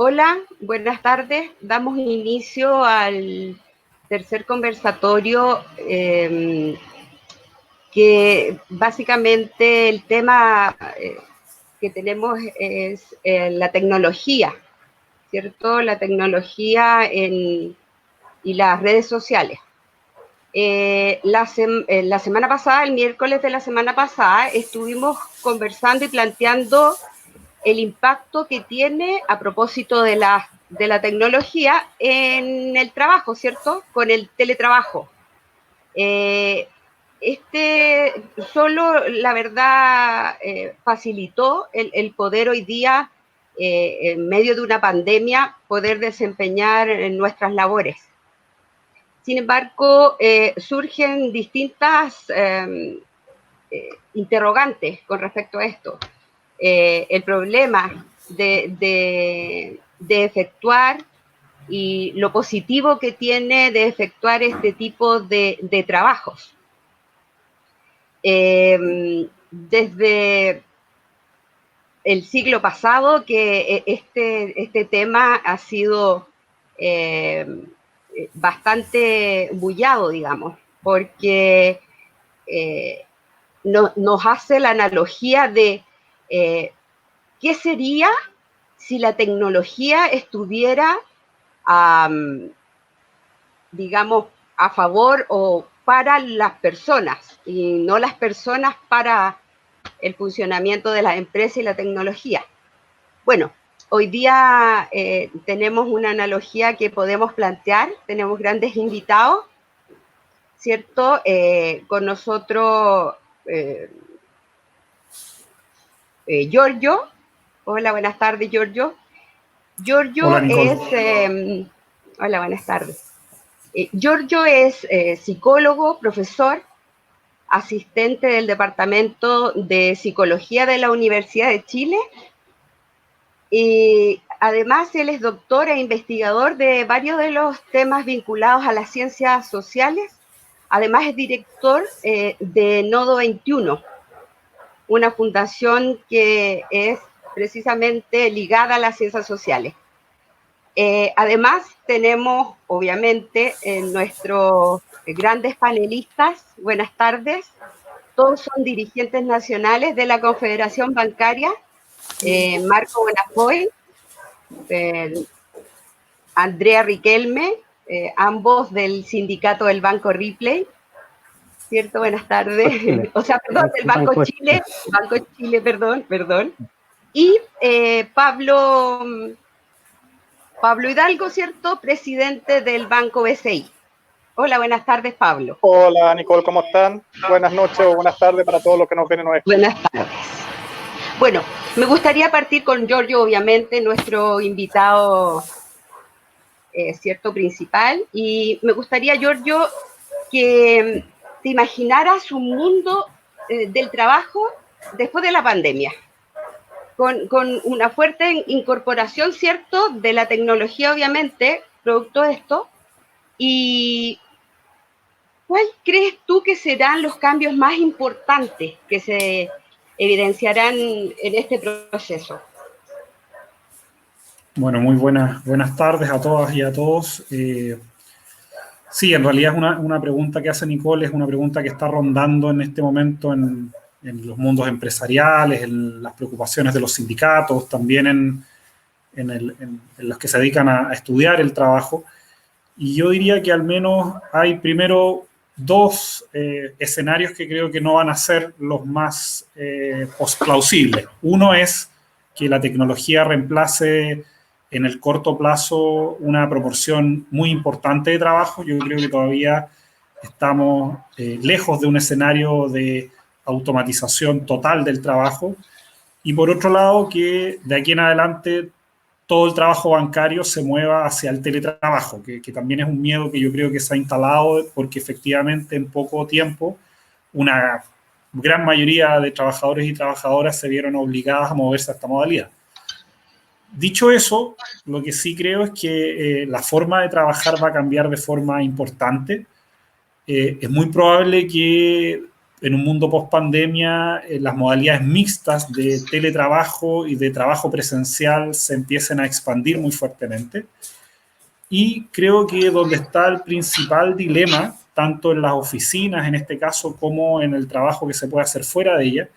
Hola, buenas tardes. Damos inicio al tercer conversatorio que básicamente el tema que tenemos es la tecnología, ¿cierto? La tecnología y las redes sociales. La semana pasada, el miércoles de la semana pasada, estuvimos conversando y planteando el impacto que tiene a propósito de la tecnología en el trabajo, ¿cierto? Con el teletrabajo. Este solo, la verdad, facilitó el poder hoy día, en medio de una pandemia, poder desempeñar nuestras labores. Sin embargo, surgen distintas interrogantes con respecto a esto. El problema de efectuar y lo positivo que tiene de efectuar este tipo de trabajos. Desde el siglo pasado que este tema ha sido bastante bullado, digamos, porque nos hace la analogía de qué sería si la tecnología estuviera, digamos, a favor o para las personas y no las personas para el funcionamiento de las empresas y la tecnología. Bueno, hoy día tenemos una analogía que podemos plantear, tenemos grandes invitados, ¿cierto? Con nosotros Giorgio. Hola, buenas tardes, Giorgio. Giorgio Hola, Nicole. es, hola, buenas tardes. Giorgio es psicólogo, profesor, asistente del Departamento de Psicología de la Universidad de Chile. Y además, él es doctor e investigador de varios de los temas vinculados a las ciencias sociales. Además, es director de Nodo 21, una fundación que es precisamente ligada a las ciencias sociales. Además, tenemos, obviamente, nuestros grandes panelistas. Buenas tardes. Todos son dirigentes nacionales de la Confederación Bancaria. Marco Bonafoy, Andrea Riquelme, ambos del sindicato del Banco Ripley. ¿Cierto? Buenas tardes. O sea, perdón, del Banco Chile, perdón. Y Pablo Hidalgo, ¿cierto? Presidente del Banco BCI. Hola, buenas tardes, Pablo. Hola, Nicole, ¿cómo están? Buenas noches o buenas tardes para todos los que nos ven y nos escuchan. Buenas tardes. Bueno, me gustaría partir con Giorgio, obviamente, nuestro invitado, ¿cierto? Principal. Y me gustaría, Giorgio, que te imaginaras un mundo del trabajo después de la pandemia. Con una fuerte incorporación, ¿cierto?, de la tecnología, obviamente, producto de esto. ¿Y cuál crees tú que serán los cambios más importantes que se evidenciarán en este proceso? Bueno, muy buenas tardes a todas y a todos. Sí, en realidad es una pregunta que hace Nicole, es una pregunta que está rondando en este momento en los mundos empresariales, en las preocupaciones de los sindicatos, también en los que se dedican a estudiar el trabajo. Y yo diría que al menos hay primero dos escenarios que creo que no van a ser los más plausibles. Uno es que la tecnología reemplace en el corto plazo una proporción muy importante de trabajo. Yo creo que todavía estamos lejos de un escenario de automatización total del trabajo. Y por otro lado, que de aquí en adelante todo el trabajo bancario se mueva hacia el teletrabajo, que también es un miedo que yo creo que se ha instalado porque efectivamente en poco tiempo una gran mayoría de trabajadores y trabajadoras se vieron obligadas a moverse a esta modalidad. Dicho eso, lo que sí creo es que la forma de trabajar va a cambiar de forma importante. Es muy probable que en un mundo post-pandemia las modalidades mixtas de teletrabajo y de trabajo presencial se empiecen a expandir muy fuertemente. Y creo que donde está el principal dilema, tanto en las oficinas en este caso como en el trabajo que se puede hacer fuera de ellas,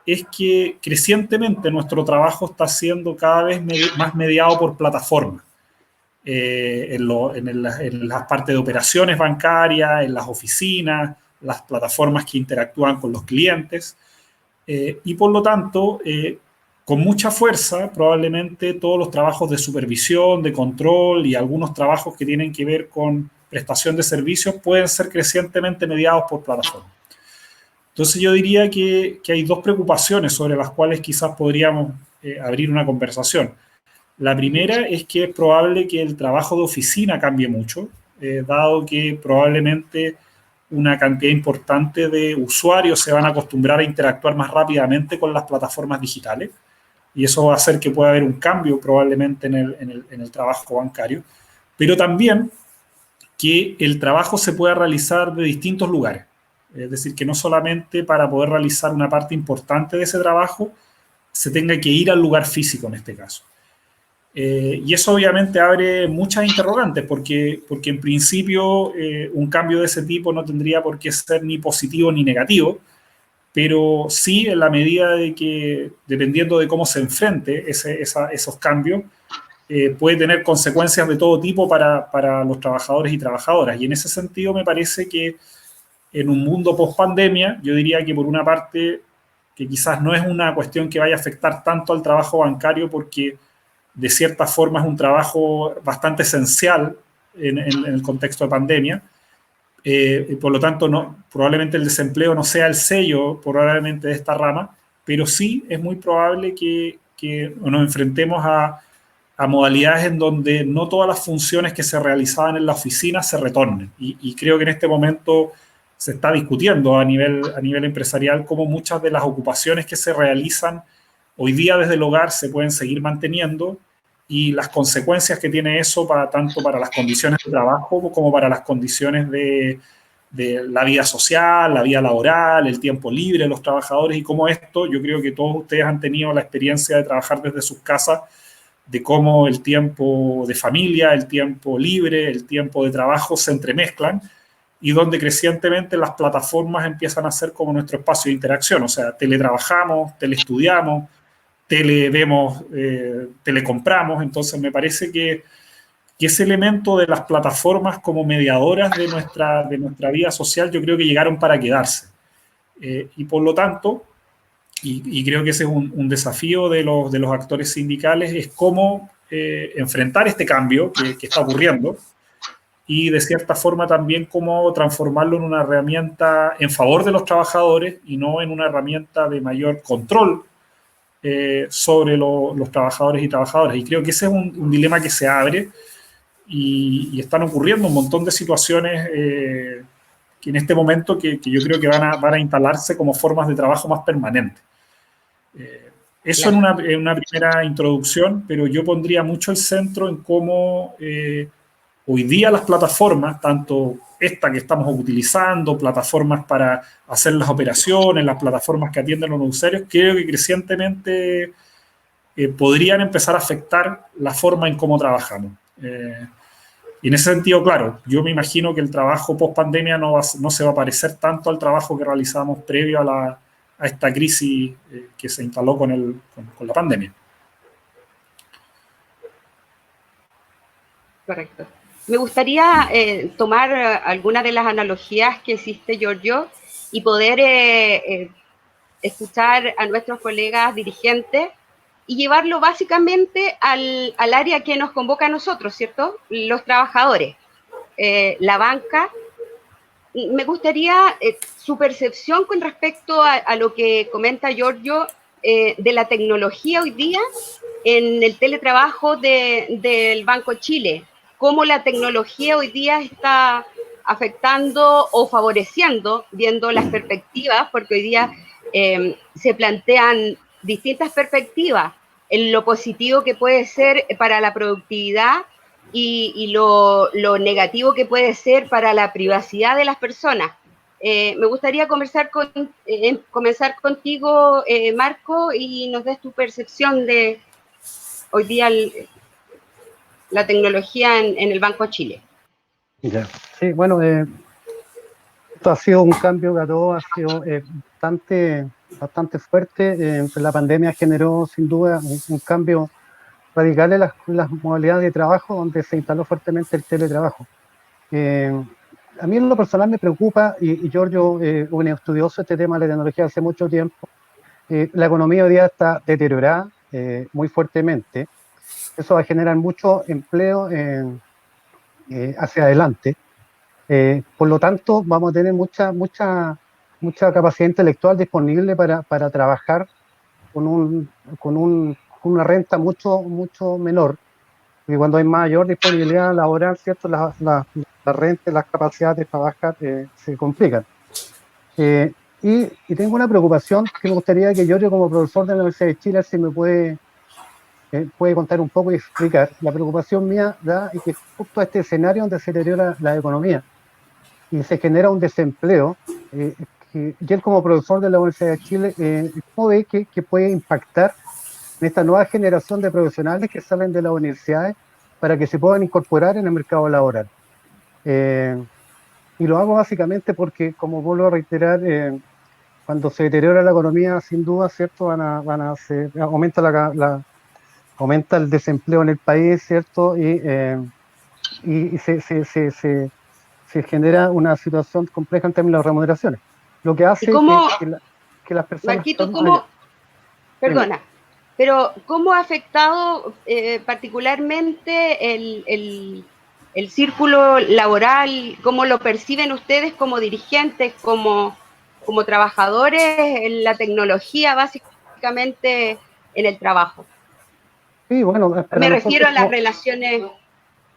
es que crecientemente nuestro trabajo está siendo cada vez más mediado por plataformas. En las partes de operaciones bancarias, en las oficinas, las plataformas que interactúan con los clientes, y por lo tanto, con mucha fuerza, probablemente todos los trabajos de supervisión, de control y algunos trabajos que tienen que ver con prestación de servicios pueden ser crecientemente mediados por plataformas. Entonces yo diría que hay dos preocupaciones sobre las cuales quizás podríamos abrir una conversación. La primera es que es probable que el trabajo de oficina cambie mucho, dado que probablemente una cantidad importante de usuarios se van a acostumbrar a interactuar más rápidamente con las plataformas digitales, y eso va a hacer que pueda haber un cambio probablemente en el trabajo bancario, pero también que el trabajo se pueda realizar de distintos lugares. Es decir, que no solamente para poder realizar una parte importante de ese trabajo se tenga que ir al lugar físico en este caso. Y eso obviamente abre muchas interrogantes, porque en principio un cambio de ese tipo no tendría por qué ser ni positivo ni negativo, pero sí en la medida de que, dependiendo de cómo se enfrente esos cambios, puede tener consecuencias de todo tipo para los trabajadores y trabajadoras. Y en ese sentido me parece que en un mundo post-pandemia, yo diría que por una parte, que quizás no es una cuestión que vaya a afectar tanto al trabajo bancario, porque de cierta forma es un trabajo bastante esencial en el contexto de pandemia. Por lo tanto, probablemente el desempleo no sea el sello probablemente de esta rama, pero sí es muy probable que nos enfrentemos a modalidades en donde no todas las funciones que se realizaban en la oficina se retornen. Y creo que en este momento se está discutiendo a nivel empresarial cómo muchas de las ocupaciones que se realizan hoy día desde el hogar se pueden seguir manteniendo, y las consecuencias que tiene eso tanto para las condiciones de trabajo como para las condiciones de la vida social, la vida laboral, el tiempo libre de los trabajadores, y cómo esto, yo creo que todos ustedes han tenido la experiencia de trabajar desde sus casas, de cómo el tiempo de familia, el tiempo libre, el tiempo de trabajo se entremezclan, y donde crecientemente las plataformas empiezan a ser como nuestro espacio de interacción. O sea, teletrabajamos, teleestudiamos, televemos, telecompramos. Entonces me parece que ese elemento de las plataformas como mediadoras de nuestra vida social, yo creo que llegaron para quedarse. Y por lo tanto, y creo que ese es un desafío de los actores sindicales, es cómo enfrentar este cambio que está ocurriendo, y de cierta forma también cómo transformarlo en una herramienta en favor de los trabajadores y no en una herramienta de mayor control sobre los trabajadores y trabajadoras. Y creo que ese es un dilema que se abre, y están ocurriendo un montón de situaciones que en este momento que yo creo que van a instalarse como formas de trabajo más permanentes. Eso en una primera introducción, pero yo pondría mucho el centro en cómo hoy día las plataformas, tanto esta que estamos utilizando, plataformas para hacer las operaciones, las plataformas que atienden a los usuarios, creo que crecientemente podrían empezar a afectar la forma en cómo trabajamos. Y en ese sentido, claro, yo me imagino que el trabajo post-pandemia no se va a parecer tanto al trabajo que realizábamos previo a esta crisis que se instaló con la pandemia. Correcto. Me gustaría tomar algunas de las analogías que hiciste, Giorgio, y poder escuchar a nuestros colegas dirigentes y llevarlo básicamente al área que nos convoca a nosotros, ¿cierto? Los trabajadores, la banca. Me gustaría su percepción con respecto a lo que comenta Giorgio de la tecnología hoy día en el teletrabajo del Banco Chile. Cómo la tecnología hoy día está afectando o favoreciendo, viendo las perspectivas, porque hoy día se plantean distintas perspectivas en lo positivo que puede ser para la productividad y lo negativo que puede ser para la privacidad de las personas. Me gustaría comenzar contigo, Marco, y nos des tu percepción de hoy día la tecnología en el Banco de Chile. Ya. Sí, bueno, esto ha sido un cambio que a todos ha sido bastante fuerte. La pandemia generó sin duda un cambio radical en las modalidades de trabajo, donde se instaló fuertemente el teletrabajo. A mí en lo personal me preocupa, y Giorgio, un estudioso de este tema de la tecnología hace mucho tiempo, la economía hoy día está deteriorada muy fuertemente. Eso va a generar mucho empleo hacia adelante. Por lo tanto, vamos a tener mucha capacidad intelectual disponible para trabajar con una renta mucho menor. Y cuando hay mayor disponibilidad laboral, ¿cierto? La renta y las capacidades de trabajar se complican. Y tengo una preocupación que me gustaría que Giorgio, como profesor de la Universidad de Chile, si me puede contar un poco y explicar. La preocupación mía da y que justo a este escenario donde se deteriora la economía y se genera un desempleo, y él como profesor de la Universidad de Chile, ¿cómo ve que puede impactar en esta nueva generación de profesionales que salen de las universidades para que se puedan incorporar en el mercado laboral? Y lo hago básicamente porque, como vuelvo a reiterar, cuando se deteriora la economía, sin duda, ¿cierto? Aumenta el desempleo en el país, ¿cierto? Y se genera una situación compleja en términos de remuneraciones, lo que ¿Y hace cómo, que las personas... Marquito, allá. perdona, pero cómo ha afectado particularmente el círculo laboral, cómo lo perciben ustedes como dirigentes, como trabajadores en la tecnología, básicamente en el trabajo? Sí, bueno, para Me refiero nosotros a las relaciones.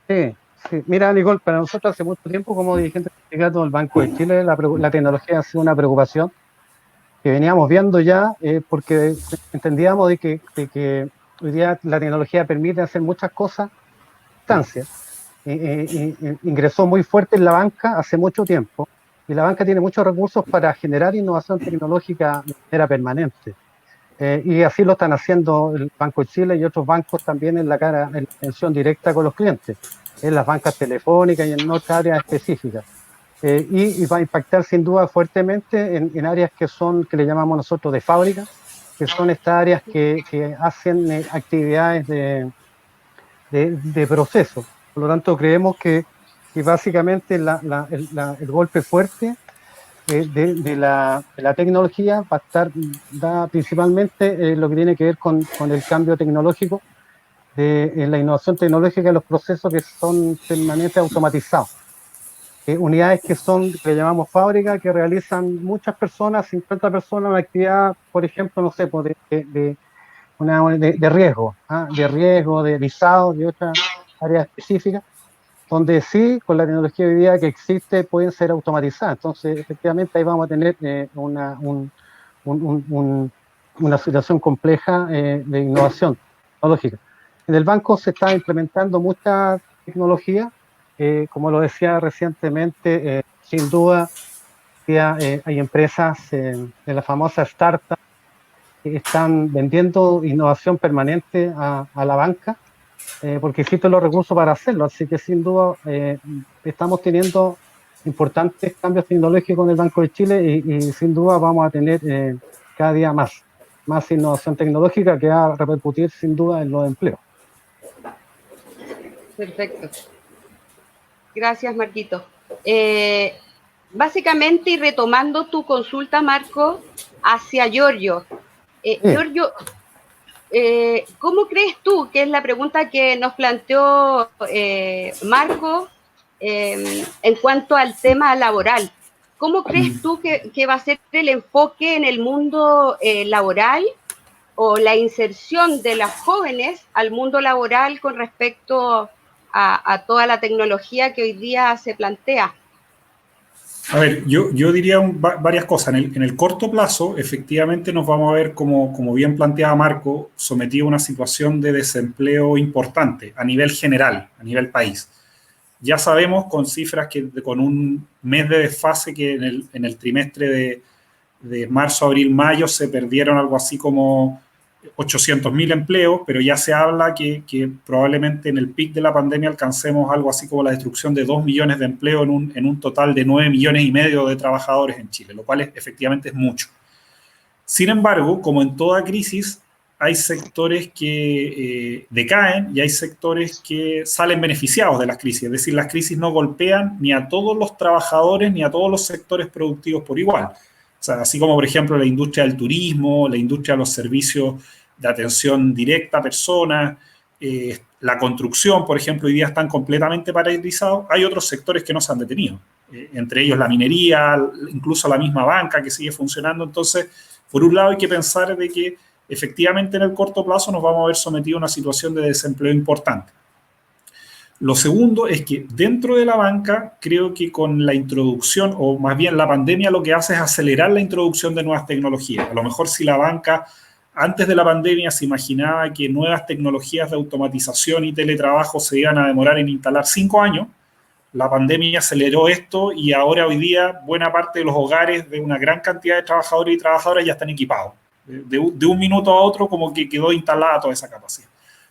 sí, sí. Mira, Nicole, para nosotros hace mucho tiempo como dirigente sindicato del Banco de Chile, la tecnología ha sido una preocupación que veníamos viendo ya, porque entendíamos de que hoy día la tecnología permite hacer muchas cosas a distancia. Ingresó muy fuerte en la banca hace mucho tiempo, y la banca tiene muchos recursos para generar innovación tecnológica de manera permanente. Y así lo están haciendo el Banco de Chile y otros bancos también en la atención directa con los clientes, en las bancas telefónicas y en otras áreas específicas. Y va a impactar sin duda fuertemente en áreas que le llamamos nosotros de fábrica, que son estas áreas que hacen actividades de proceso. Por lo tanto, creemos que básicamente el golpe fuerte de la tecnología va a estar da principalmente lo que tiene que ver con el cambio tecnológico, de la innovación tecnológica de los procesos que son permanentemente automatizados. Unidades que le llamamos fábrica, que realizan muchas personas, 50 personas, una actividad, por ejemplo, no sé, pues de riesgo, de riesgo, de visado, de otras áreas específicas, donde sí, con la tecnología hoy día que existe, pueden ser automatizadas. Entonces, efectivamente, ahí vamos a tener una situación compleja de innovación tecnológica. En el banco se está implementando mucha tecnología, como lo decía recientemente, sin duda, hay empresas de la famosa startup que están vendiendo innovación permanente a la banca, porque existen los recursos para hacerlo. Así que sin duda estamos teniendo importantes cambios tecnológicos en el Banco de Chile y sin duda vamos a tener cada día más innovación tecnológica que va a repercutir sin duda en los empleos. Perfecto. Gracias, Marquito. Básicamente, y retomando tu consulta, Marco, hacia Giorgio. Giorgio, ¿cómo crees tú, que es la pregunta que nos planteó Marco en cuanto al tema laboral? ¿Cómo crees tú que va a ser el enfoque en el mundo laboral o la inserción de las jóvenes al mundo laboral con respecto a toda la tecnología que hoy día se plantea? A ver, yo diría varias cosas. En el corto plazo, efectivamente, nos vamos a ver, como bien planteaba Marco, sometido a una situación de desempleo importante a nivel general, a nivel país. ya sabemos con cifras que con un mes de desfase que en el trimestre de marzo, abril, mayo se perdieron algo así como 800.000 empleos, pero ya se habla que probablemente en el pic de la pandemia alcancemos algo así como la destrucción de 2 millones de empleos en un total de 9 millones y medio de trabajadores en Chile, lo cual efectivamente es mucho. Sin embargo, como en toda crisis, hay sectores que decaen y hay sectores que salen beneficiados de las crisis. Es decir, las crisis no golpean ni a todos los trabajadores ni a todos los sectores productivos por igual. O sea, así como, por ejemplo, la industria del turismo, la industria de los servicios de atención directa a personas, la construcción, por ejemplo, hoy día están completamente paralizados. Hay otros sectores que no se han detenido, entre ellos la minería, incluso la misma banca que sigue funcionando. Entonces, por un lado hay que pensar de que efectivamente en el corto plazo nos vamos a ver sometidos a una situación de desempleo importante. Lo segundo es que dentro de la banca creo que con la introducción, o más bien la pandemia lo que hace es acelerar la introducción de nuevas tecnologías. A lo mejor si la banca antes de la pandemia se imaginaba que nuevas tecnologías de automatización y teletrabajo se iban a demorar en instalar 5 años, la pandemia aceleró esto y ahora hoy día buena parte de los hogares de una gran cantidad de trabajadores y trabajadoras ya están equipados. De un minuto a otro como que quedó instalada toda esa capacidad.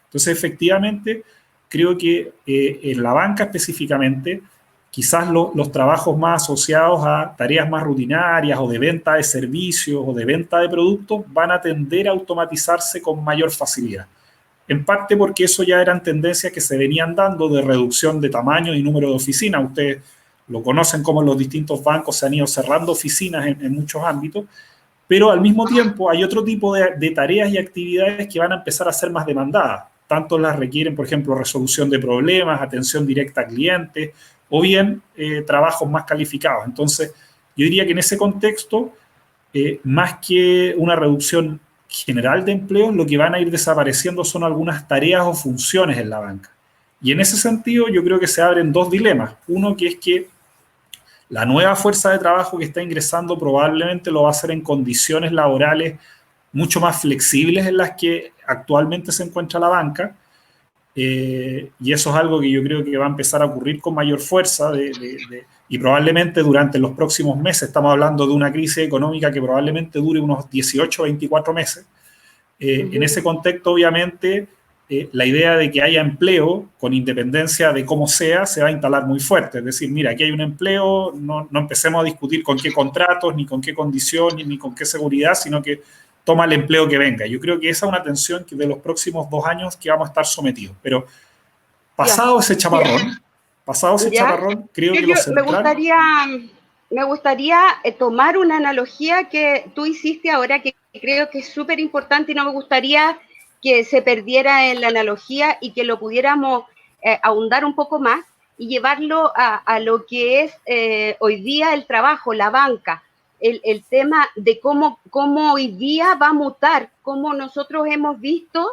Entonces, efectivamente, creo que en la banca específicamente, quizás los trabajos más asociados a tareas más rutinarias o de venta de servicios o de venta de productos van a tender a automatizarse con mayor facilidad. En parte porque eso ya eran tendencias que se venían dando de reducción de tamaño y número de oficinas. Ustedes lo conocen como los distintos bancos se han ido cerrando oficinas en muchos ámbitos, pero al mismo tiempo hay otro tipo de tareas y actividades que van a empezar a ser más demandadas. Tanto las requieren, por ejemplo, resolución de problemas, atención directa a clientes, o bien trabajos más calificados. Entonces, yo diría que en ese contexto, más que una reducción general de empleos, lo que van a ir desapareciendo son algunas tareas o funciones en la banca. Y en ese sentido, yo creo que se abren dos dilemas. Uno, que es que la nueva fuerza de trabajo que está ingresando probablemente lo va a hacer en condiciones laborales mucho más flexibles en las que actualmente se encuentra la banca, y eso es algo que yo creo que va a empezar a ocurrir con mayor fuerza y probablemente durante los próximos meses. Estamos hablando de una crisis económica que probablemente dure unos 18 o 24 meses. En ese contexto, obviamente, la idea de que haya empleo, con independencia de cómo sea, se va a instalar muy fuerte. Es decir, mira, aquí hay un empleo, no empecemos a discutir con qué contratos, ni con qué condiciones, ni con qué seguridad, sino que toma el empleo que venga. Yo creo que esa es una tensión que de los próximos 2 años que vamos a estar sometidos. Pero pasado ese chaparrón, creo que lo central... Me gustaría tomar una analogía que tú hiciste ahora, que creo que es súper importante, y no me gustaría que se perdiera en la analogía y que lo pudiéramos ahondar un poco más y llevarlo a lo que es hoy día el trabajo, la banca, el tema de cómo hoy día va a mutar, cómo nosotros hemos visto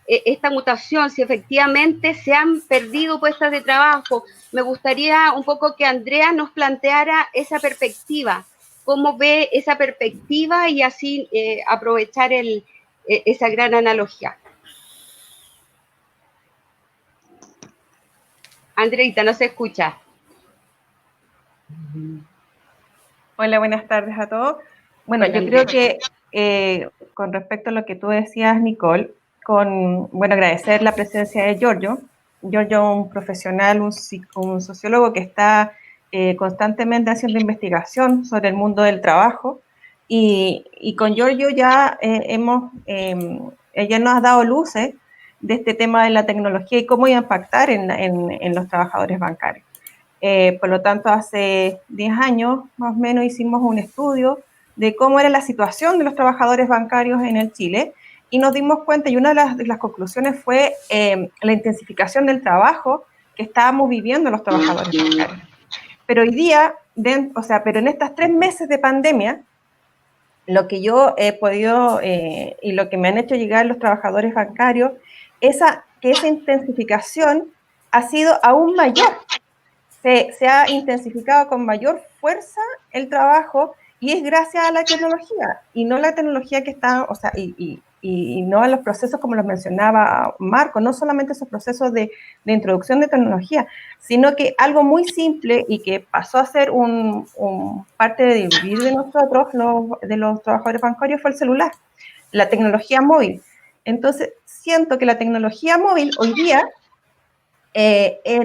esta mutación, si efectivamente se han perdido puestas de trabajo. Me gustaría un poco que Andrea nos planteara esa perspectiva, cómo ve esa perspectiva y así aprovechar esa gran analogía. Andreita, no se escucha. Hola, buenas tardes a todos. Bueno, yo creo que con respecto a lo que tú decías, Nicole, agradecer la presencia de Giorgio. Giorgio, un profesional, un sociólogo que está constantemente haciendo investigación sobre el mundo del trabajo, y con Giorgio ya ella nos ha dado luces de este tema de la tecnología y cómo iba a impactar en los trabajadores bancarios. Por lo tanto, hace 10 años más o menos hicimos un estudio de cómo era la situación de los trabajadores bancarios en el Chile, y nos dimos cuenta, y una de las conclusiones fue la intensificación del trabajo que estábamos viviendo los trabajadores bancarios. Pero hoy día, pero en estos 3 meses de pandemia, lo que yo he podido y lo que me han hecho llegar los trabajadores bancarios, que esa intensificación ha sido aún mayor. Se ha intensificado con mayor fuerza el trabajo, y es gracias a la tecnología, y no la tecnología que está, y y no a los procesos como los mencionaba Marco, no solamente esos procesos de introducción de tecnología, sino que algo muy simple y que pasó a ser parte de vivir de nosotros, de los trabajadores bancarios, fue el celular, la tecnología móvil. Entonces, siento que la tecnología móvil hoy día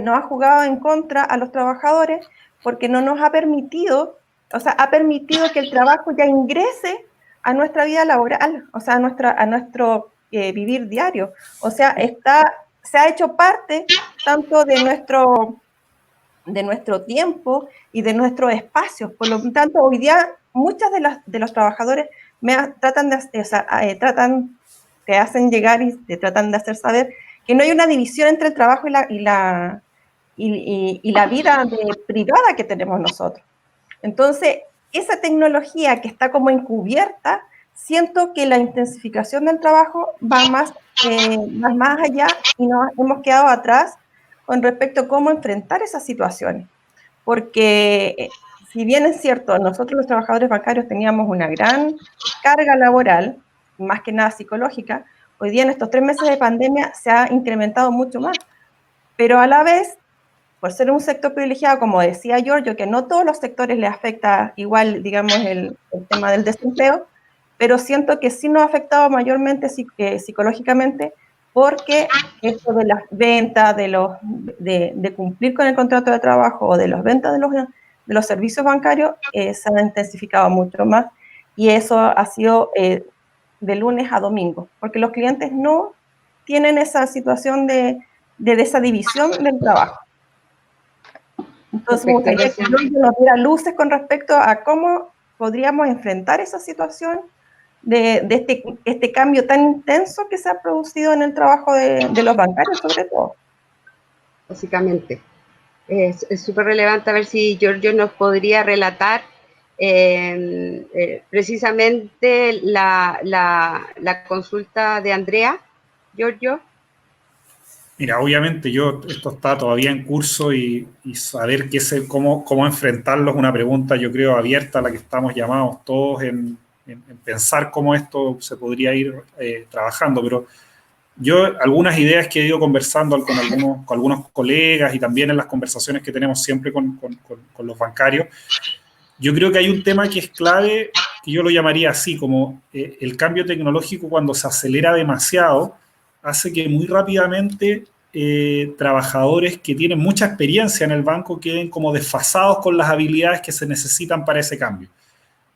nos ha jugado en contra a los trabajadores porque no nos ha permitido, o sea, ha permitido que el trabajo ya ingrese a nuestra vida laboral, o sea, a nuestro vivir diario. O sea, se ha hecho parte tanto de nuestro tiempo y de nuestros espacios. Por lo tanto, hoy día muchos de los trabajadores te hacen llegar y te tratan de hacer saber que no hay una división entre el trabajo y la vida privada que tenemos nosotros. Entonces, esa tecnología que está como encubierta, siento que la intensificación del trabajo va más allá y nos hemos quedado atrás con respecto a cómo enfrentar esas situaciones. Porque, si bien es cierto, nosotros los trabajadores bancarios teníamos una gran carga laboral, más que nada psicológica, hoy día en estos 3 meses de pandemia se ha incrementado mucho más. Pero a la vez, por ser un sector privilegiado, como decía Giorgio, que no todos los sectores le afecta igual, digamos, el tema del desempleo, pero siento que sí nos ha afectado mayormente psicológicamente, porque esto de las ventas, de cumplir con el contrato de trabajo o de las ventas de los servicios bancarios, se han intensificado mucho más, y eso ha sido de lunes a domingo, porque los clientes no tienen esa situación de esa división del trabajo. Entonces, me gustaría que Giorgio nos diera luces con respecto a cómo podríamos enfrentar esa situación de este cambio tan intenso que se ha producido en el trabajo de los bancarios, sobre todo. Básicamente. Es súper relevante a ver si Giorgio nos podría relatar precisamente la consulta de Andrea. Giorgio. Mira, obviamente esto está todavía en curso y saber cómo enfrentarlo es una pregunta, yo creo, abierta a la que estamos llamados todos en pensar cómo esto se podría ir trabajando. Pero yo algunas ideas que he ido conversando con algunos colegas y también en las conversaciones que tenemos siempre con los bancarios, yo creo que hay un tema que es clave, que yo lo llamaría así, como el cambio tecnológico cuando se acelera demasiado, hace que muy rápidamente trabajadores que tienen mucha experiencia en el banco queden como desfasados con las habilidades que se necesitan para ese cambio.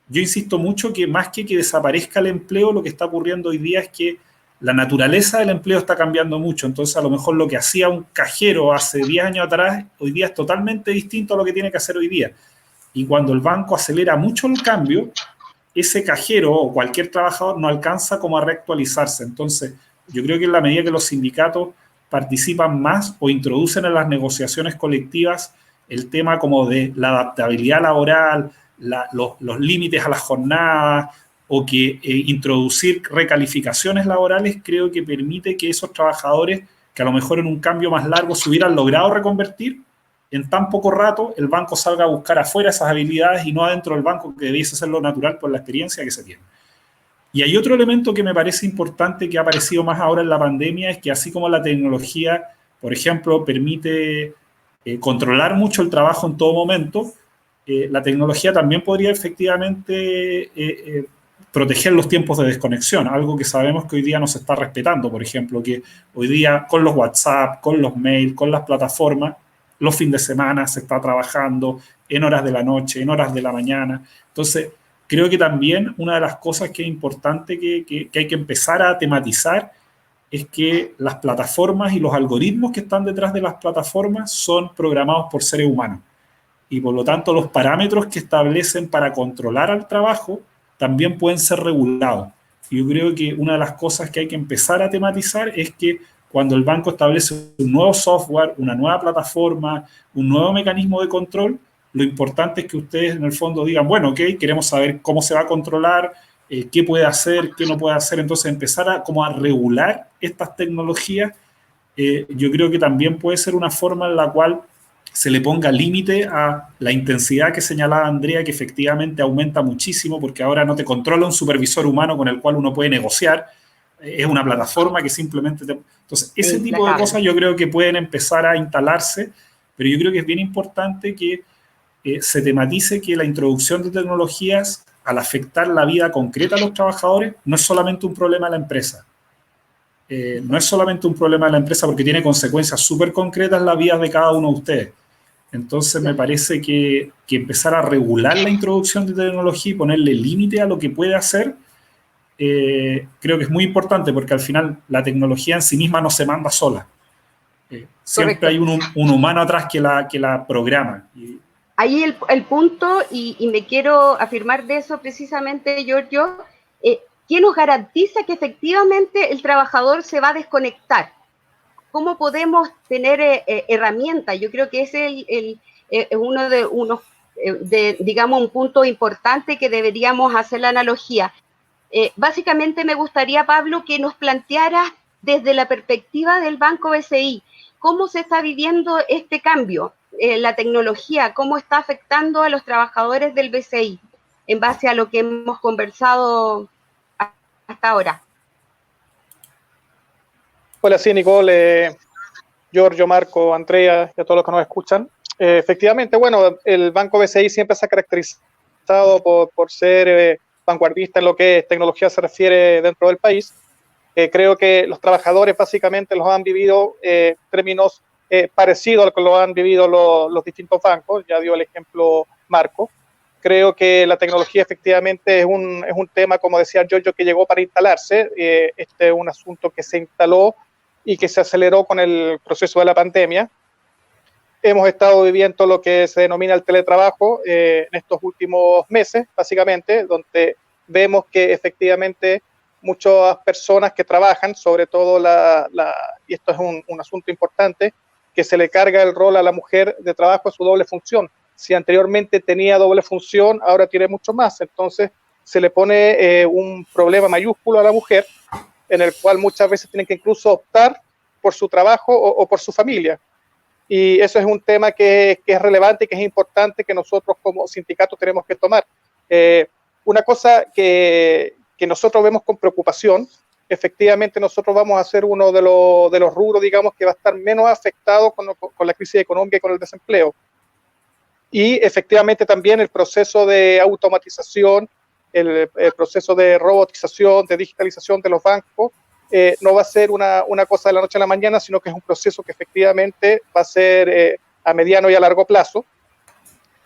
Yo insisto mucho que más que desaparezca el empleo, lo que está ocurriendo hoy día es que la naturaleza del empleo está cambiando mucho. Entonces, a lo mejor lo que hacía un cajero hace 10 años atrás, hoy día es totalmente distinto a lo que tiene que hacer hoy día. Y cuando el banco acelera mucho el cambio, ese cajero o cualquier trabajador no alcanza como a reactualizarse. Entonces, yo creo que en la medida que los sindicatos participan más o introducen en las negociaciones colectivas el tema como de la adaptabilidad laboral, los límites a las jornadas, o que introducir recalificaciones laborales, creo que permite que esos trabajadores que a lo mejor en un cambio más largo se hubieran logrado reconvertir, en tan poco rato el banco salga a buscar afuera esas habilidades y no adentro del banco, que debiese ser lo natural por la experiencia que se tiene. Y hay otro elemento que me parece importante que ha aparecido más ahora en la pandemia, es que así como la tecnología, por ejemplo, permite controlar mucho el trabajo en todo momento, la tecnología también podría efectivamente proteger los tiempos de desconexión, algo que sabemos que hoy día no se está respetando. Por ejemplo, que hoy día con los WhatsApp, con los mails, con las plataformas, los fines de semana se está trabajando en horas de la noche, en horas de la mañana. Entonces, creo que también una de las cosas que es importante que hay que empezar a tematizar es que las plataformas y los algoritmos que están detrás de las plataformas son programados por seres humanos. Y por lo tanto, los parámetros que establecen para controlar al trabajo también pueden ser regulados. Y yo creo que una de las cosas que hay que empezar a tematizar es que cuando el banco establece un nuevo software, una nueva plataforma, un nuevo mecanismo de control, lo importante es que ustedes en el fondo digan, bueno, ok, queremos saber cómo se va a controlar, qué puede hacer, qué no puede hacer. Entonces empezar a regular estas tecnologías, yo creo que también puede ser una forma en la cual se le ponga límite a la intensidad que señalaba Andrea, que efectivamente aumenta muchísimo, porque ahora no te controla un supervisor humano con el cual uno puede negociar. es una plataforma que simplemente Entonces, ese Sí, tipo de cosas yo creo que pueden empezar a instalarse, pero yo creo que es bien importante que se tematice que la introducción de tecnologías, al afectar la vida concreta de los trabajadores, no es solamente un problema de la empresa. No es solamente un problema de la empresa porque tiene consecuencias súper concretas en la vida de cada uno de ustedes. Entonces me parece que empezar a regular la introducción de tecnología y ponerle límite a lo que puede hacer, creo que es muy importante porque al final la tecnología en sí misma no se manda sola. Siempre correcto. hay un humano atrás que la programa. Ahí el punto, y me quiero afirmar de eso precisamente, Giorgio, ¿quién nos garantiza que efectivamente el trabajador se va a desconectar? ¿Cómo podemos tener herramientas? Yo creo que ese es digamos, un punto importante que deberíamos hacer la analogía. Básicamente me gustaría, Pablo, que nos plantearas desde la perspectiva del Banco BCI, ¿cómo se está viviendo este cambio? La tecnología, ¿cómo está afectando a los trabajadores del BCI en base a lo que hemos conversado hasta ahora? Hola, sí, Nicole, Giorgio, Marco, Andrea y a todos los que nos escuchan. Efectivamente, bueno, el Banco BCI siempre se ha caracterizado por ser vanguardista en lo que es tecnología se refiere dentro del país. Creo que los trabajadores básicamente los han vivido términos parecidos a lo que lo han vivido los distintos bancos. Ya dio el ejemplo Marco. Creo que la tecnología efectivamente es un tema, como decía Giorgio, que llegó para instalarse. Este es un asunto que se instaló y que se aceleró con el proceso de la pandemia. Hemos estado viviendo lo que se denomina el teletrabajo en estos últimos meses, básicamente, donde vemos que efectivamente muchas personas que trabajan, sobre todo y esto es un asunto importante, que se le carga el rol a la mujer de trabajo en su doble función. Si anteriormente tenía doble función, ahora tiene mucho más. Entonces se le pone un problema mayúsculo a la mujer, en el cual muchas veces tienen que incluso optar por su trabajo o por su familia. Y eso es un tema que es relevante y que es importante que nosotros como sindicato tenemos que tomar. Una cosa que nosotros vemos con preocupación, efectivamente nosotros vamos a ser uno de los rubros, digamos, que va a estar menos afectado con la crisis económica y con el desempleo. Y efectivamente también el proceso de automatización, el proceso de robotización, de digitalización de los bancos, no va a ser una cosa de la noche a la mañana, sino que es un proceso que efectivamente va a ser a mediano y a largo plazo.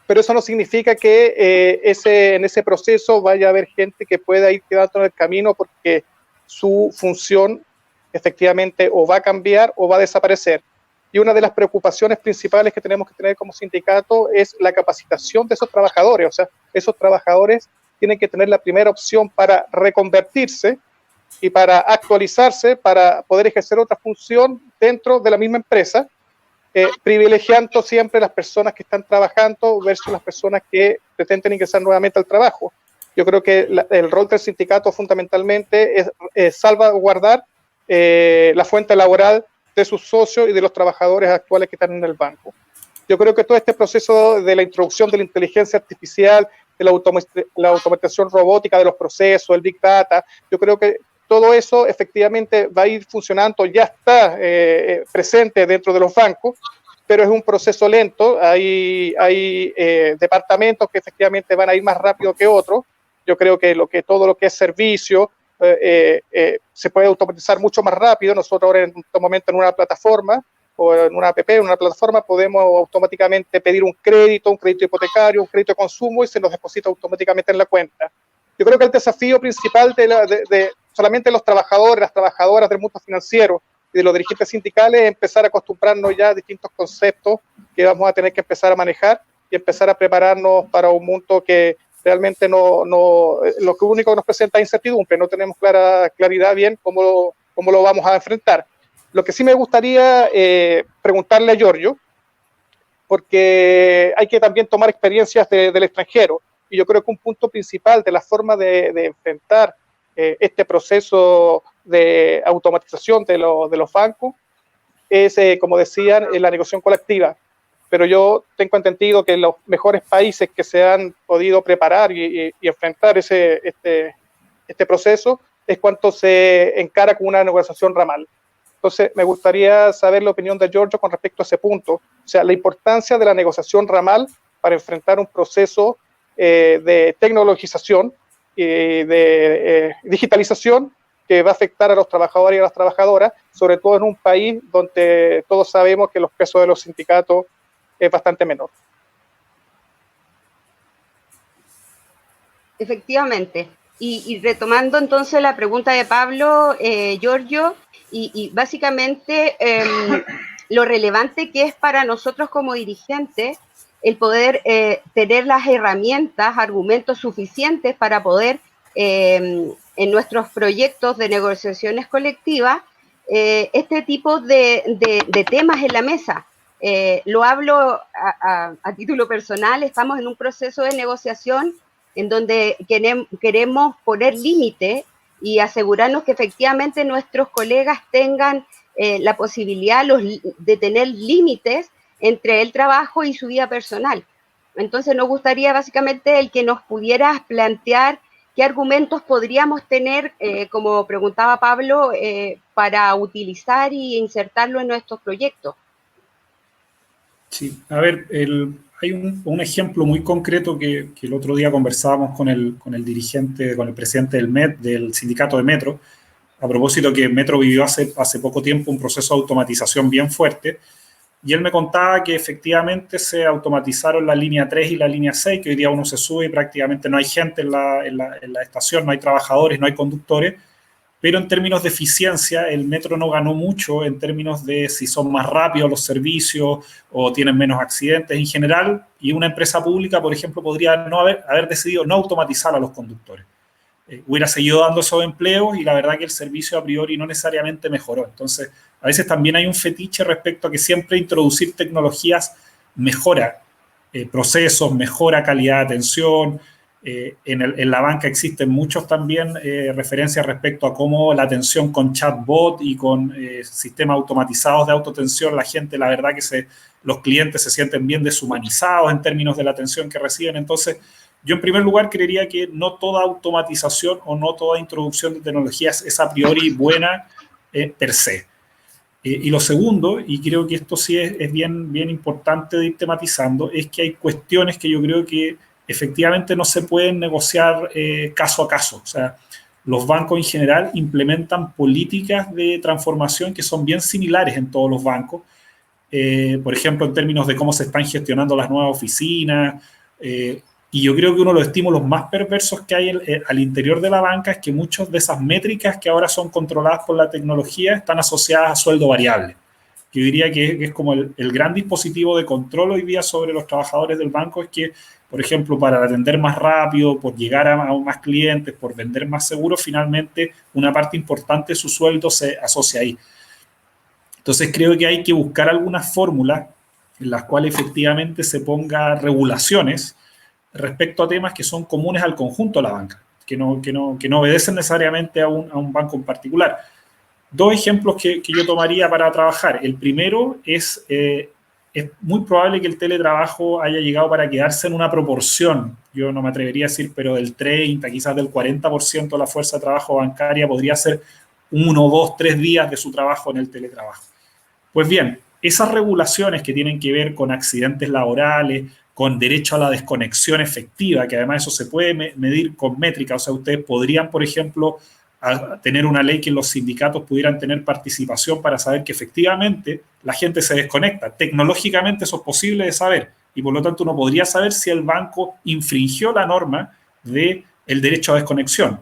Pero eso no significa que en ese proceso vaya a haber gente que pueda ir quedando en el camino porque su función efectivamente o va a cambiar o va a desaparecer. Y una de las preocupaciones principales que tenemos que tener como sindicato es la capacitación de esos trabajadores. O sea, esos trabajadores tienen que tener la primera opción para reconvertirse y para actualizarse, para poder ejercer otra función dentro de la misma empresa, privilegiando siempre las personas que están trabajando versus las personas que pretenden ingresar nuevamente al trabajo. Yo creo que el rol del sindicato fundamentalmente es salvaguardar la fuente laboral de sus socios y de los trabajadores actuales que están en el banco. Yo creo que todo este proceso de la introducción de la inteligencia artificial, de la automatización robótica de los procesos, el Big Data, yo creo que todo eso efectivamente va a ir funcionando, ya está presente dentro de los bancos, pero es un proceso lento. Hay departamentos que efectivamente van a ir más rápido que otros. Yo creo que todo lo que es servicio se puede automatizar mucho más rápido. Nosotros ahora en este momento en una plataforma o en una app, en una plataforma, podemos automáticamente pedir un crédito hipotecario, un crédito de consumo y se nos deposita automáticamente en la cuenta. Yo creo que el desafío principal de solamente los trabajadores, las trabajadoras del mundo financiero y de los dirigentes sindicales es empezar a acostumbrarnos ya a distintos conceptos que vamos a tener que empezar a manejar y empezar a prepararnos para un mundo que realmente lo único que nos presenta es incertidumbre. No tenemos claridad bien cómo lo vamos a enfrentar. Lo que sí me gustaría preguntarle a Giorgio, porque hay que también tomar experiencias del extranjero, y yo creo que un punto principal de la forma de enfrentar este proceso de automatización de los bancos es, como decían, la negociación colectiva. Pero yo tengo entendido que los mejores países que se han podido preparar y enfrentar este proceso es cuando se encara con una negociación ramal. Entonces, me gustaría saber la opinión de Giorgio con respecto a ese punto, o sea, la importancia de la negociación ramal para enfrentar un proceso de tecnologización y de digitalización que va a afectar a los trabajadores y a las trabajadoras, sobre todo en un país donde todos sabemos que los pesos de los sindicatos es bastante menor. Efectivamente. Y retomando entonces la pregunta de Pablo, Giorgio, y básicamente lo relevante que es para nosotros como dirigentes el poder tener las herramientas, argumentos suficientes para poder en nuestros proyectos de negociaciones colectivas este tipo de temas en la mesa. Lo hablo a título personal, estamos en un proceso de negociación en donde queremos poner límite y asegurarnos que efectivamente nuestros colegas tengan la posibilidad de tener límites entre el trabajo y su vida personal. Entonces nos gustaría básicamente el que nos pudieras plantear qué argumentos podríamos tener, como preguntaba Pablo, para utilizar y insertarlo en nuestros proyectos. Sí, a ver, hay un ejemplo muy concreto que el otro día conversábamos con el dirigente, con el presidente del MET, del sindicato de Metro, a propósito que Metro vivió hace poco tiempo un proceso de automatización bien fuerte, y él me contaba que efectivamente se automatizaron la línea 3 y la línea 6, que hoy día uno se sube y prácticamente no hay gente en la estación, no hay trabajadores, no hay conductores, pero en términos de eficiencia el metro no ganó mucho en términos de si son más rápidos los servicios o tienen menos accidentes en general, y una empresa pública, por ejemplo, podría no haber decidido no automatizar a los conductores. Hubiera seguido dando esos empleos y la verdad que el servicio a priori no necesariamente mejoró. Entonces, a veces también hay un fetiche respecto a que siempre introducir tecnologías mejora procesos, mejora calidad de atención. En la banca existen muchos también referencias respecto a cómo la atención con chatbot y con sistemas automatizados de autoatención, la gente, la verdad que los clientes se sienten bien deshumanizados en términos de la atención que reciben. Entonces, yo en primer lugar creería que no toda automatización o no toda introducción de tecnologías es a priori buena per se. Y lo segundo, y creo que esto sí es bien importante de ir tematizando, es que hay cuestiones que yo creo que efectivamente no se pueden negociar caso a caso. O sea, los bancos en general implementan políticas de transformación que son bien similares en todos los bancos. Por ejemplo, en términos de cómo se están gestionando las nuevas oficinas. Y yo creo que uno de los estímulos más perversos que hay al interior de la banca es que muchas de esas métricas que ahora son controladas por la tecnología están asociadas a sueldo variable. Yo diría que es como el gran dispositivo de control hoy día sobre los trabajadores del banco, es que, por ejemplo, para atender más rápido, por llegar a más clientes, por vender más seguros, finalmente una parte importante de su sueldo se asocia ahí. Entonces creo que hay que buscar algunas fórmulas en las cuales efectivamente se ponga regulaciones respecto a temas que son comunes al conjunto de la banca, que no obedecen necesariamente a un banco en particular. Dos ejemplos que yo tomaría para trabajar. El primero es muy probable que el teletrabajo haya llegado para quedarse en una proporción, yo no me atrevería a decir, pero del 30, quizás del 40% de la fuerza de trabajo bancaria podría ser 1, 2, 3 días de su trabajo en el teletrabajo. Pues bien, esas regulaciones que tienen que ver con accidentes laborales, con derecho a la desconexión efectiva, que además eso se puede medir con métricas, o sea, ustedes podrían, por ejemplo, tener una ley que los sindicatos pudieran tener participación para saber que efectivamente la gente se desconecta. Tecnológicamente eso es posible de saber y por lo tanto uno podría saber si el banco infringió la norma del derecho a desconexión.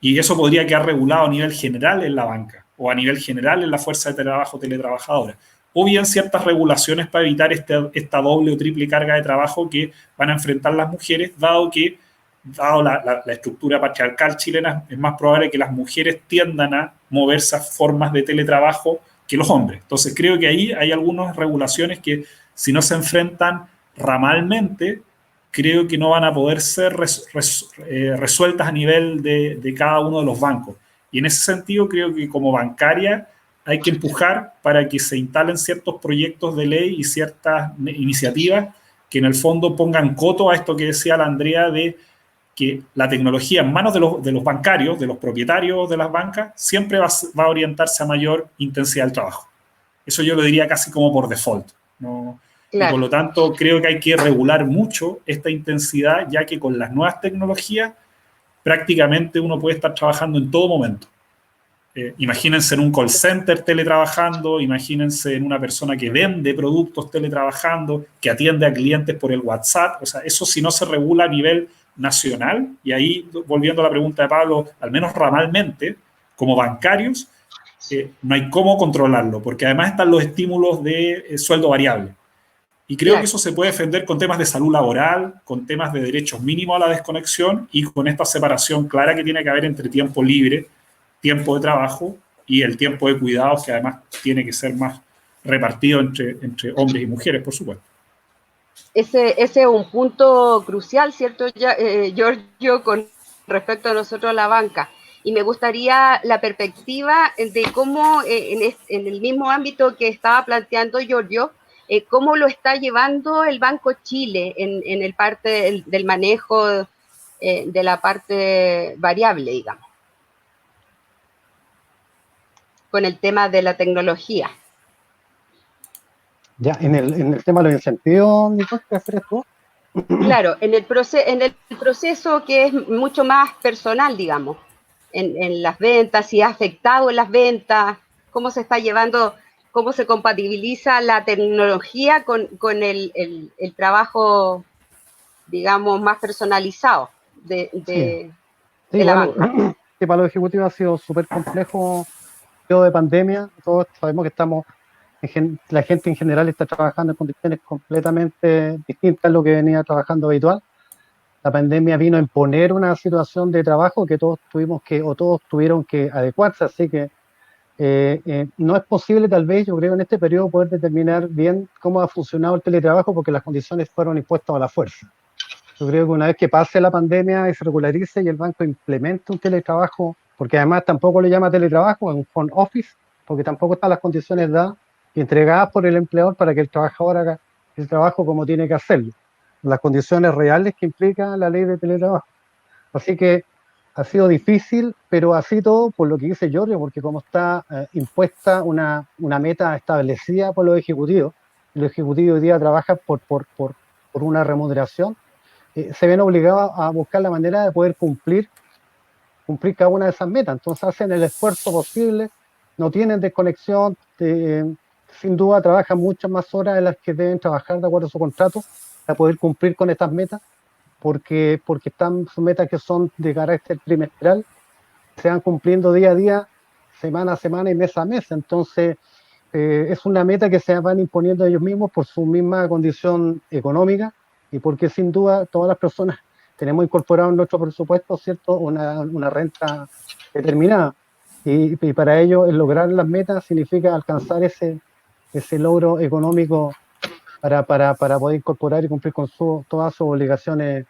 Y eso podría quedar regulado a nivel general en la banca o a nivel general en la fuerza de trabajo teletrabajadora. O bien ciertas regulaciones para evitar esta doble o triple carga de trabajo que van a enfrentar las mujeres, dado la estructura patriarcal chilena, es más probable que las mujeres tiendan a moverse a formas de teletrabajo que los hombres. Entonces creo que ahí hay algunas regulaciones que si no se enfrentan ramalmente, creo que no van a poder ser resueltas a nivel de cada uno de los bancos. Y en ese sentido creo que como bancaria hay que empujar para que se instalen ciertos proyectos de ley y ciertas iniciativas que en el fondo pongan coto a esto que decía la Andrea de que la tecnología en manos de los bancarios, de los propietarios de las bancas, siempre va a orientarse a mayor intensidad del trabajo. Eso yo lo diría casi como por default, ¿no? Claro. Y por lo tanto creo que hay que regular mucho esta intensidad, ya que con las nuevas tecnologías prácticamente uno puede estar trabajando en todo momento. Imagínense en un call center teletrabajando, imagínense en una persona que vende productos teletrabajando, que atiende a clientes por el WhatsApp. O sea, eso si no se regula a nivel nacional, y ahí, volviendo a la pregunta de Pablo, al menos ramalmente, como bancarios, no hay cómo controlarlo, porque además están los estímulos de sueldo variable. Y creo que eso se puede defender con temas de salud laboral, con temas de derechos mínimos a la desconexión y con esta separación clara que tiene que haber entre tiempo libre, tiempo de trabajo y el tiempo de cuidados, que además tiene que ser más repartido entre hombres y mujeres, por supuesto. Ese es un punto crucial, ¿cierto, Giorgio, con respecto a nosotros, la banca? Y me gustaría la perspectiva de cómo, en el mismo ámbito que estaba planteando Giorgio, cómo lo está llevando el Banco Chile en el parte del manejo de la parte variable, digamos, con el tema de la tecnología. Ya, en el tema de los incentivos, Nicole, ¿qué haces tú? Claro, en el proceso que es mucho más personal, digamos, en las ventas, si ha afectado en las ventas, cómo se está llevando, cómo se compatibiliza la tecnología con el trabajo, digamos, más personalizado de la banca. Sí, para los ejecutivos ha sido súper complejo el periodo de pandemia. Todos sabemos que estamos, la gente en general está trabajando en condiciones completamente distintas a lo que venía trabajando habitual. La pandemia vino a imponer una situación de trabajo que todos tuvieron que adecuarse, así que no es posible, tal vez, yo creo, en este periodo poder determinar bien cómo ha funcionado el teletrabajo porque las condiciones fueron impuestas a la fuerza. Yo creo que una vez que pase la pandemia y se regularice y el banco implemente un teletrabajo, porque además tampoco le llama teletrabajo, es un home office, porque tampoco están las condiciones dadas y entregadas por el empleador para que el trabajador haga el trabajo como tiene que hacerlo, las condiciones reales que implica la ley de teletrabajo. Así que ha sido difícil, pero así todo por lo que dice Giorgio, porque como está impuesta una meta establecida por los ejecutivos hoy día trabajan por una remuneración, se ven obligados a buscar la manera de poder cumplir cada una de esas metas. Entonces hacen el esfuerzo posible, no tienen desconexión, sin duda trabajan muchas más horas de las que deben trabajar de acuerdo a su contrato para poder cumplir con estas metas, porque están sus metas que son de carácter trimestral, se van cumpliendo día a día, semana a semana y mes a mes. Entonces es una meta que se van imponiendo ellos mismos por su misma condición económica y porque sin duda todas las personas tenemos incorporado en nuestro presupuesto, ¿cierto?, una renta determinada. Y para ello el lograr las metas significa alcanzar ese logro económico para poder incorporar y cumplir con todas sus obligaciones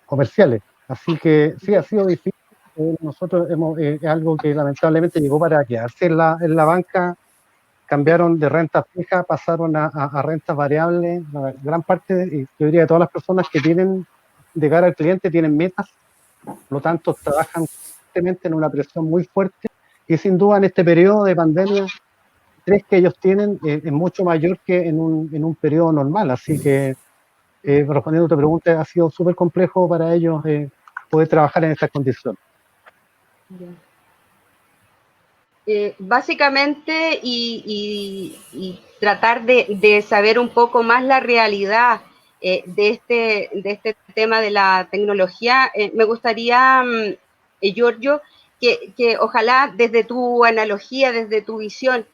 comerciales. Así que sí, ha sido difícil. Nosotros es algo que lamentablemente llegó para quedarse en la banca. Cambiaron de renta fija, pasaron a rentas variables. La gran parte, yo diría, de todas las personas que tienen de cara al cliente tienen metas, por lo tanto trabajan constantemente en una presión muy fuerte y sin duda en este periodo de pandemia el estrés que ellos tienen es mucho mayor que en un periodo normal. Así que respondiendo a tu pregunta, ha sido súper complejo para ellos poder trabajar en estas condiciones. Básicamente, y tratar de saber un poco más la realidad de este tema de la tecnología, me gustaría, Giorgio, que ojalá desde tu analogía, desde tu visión,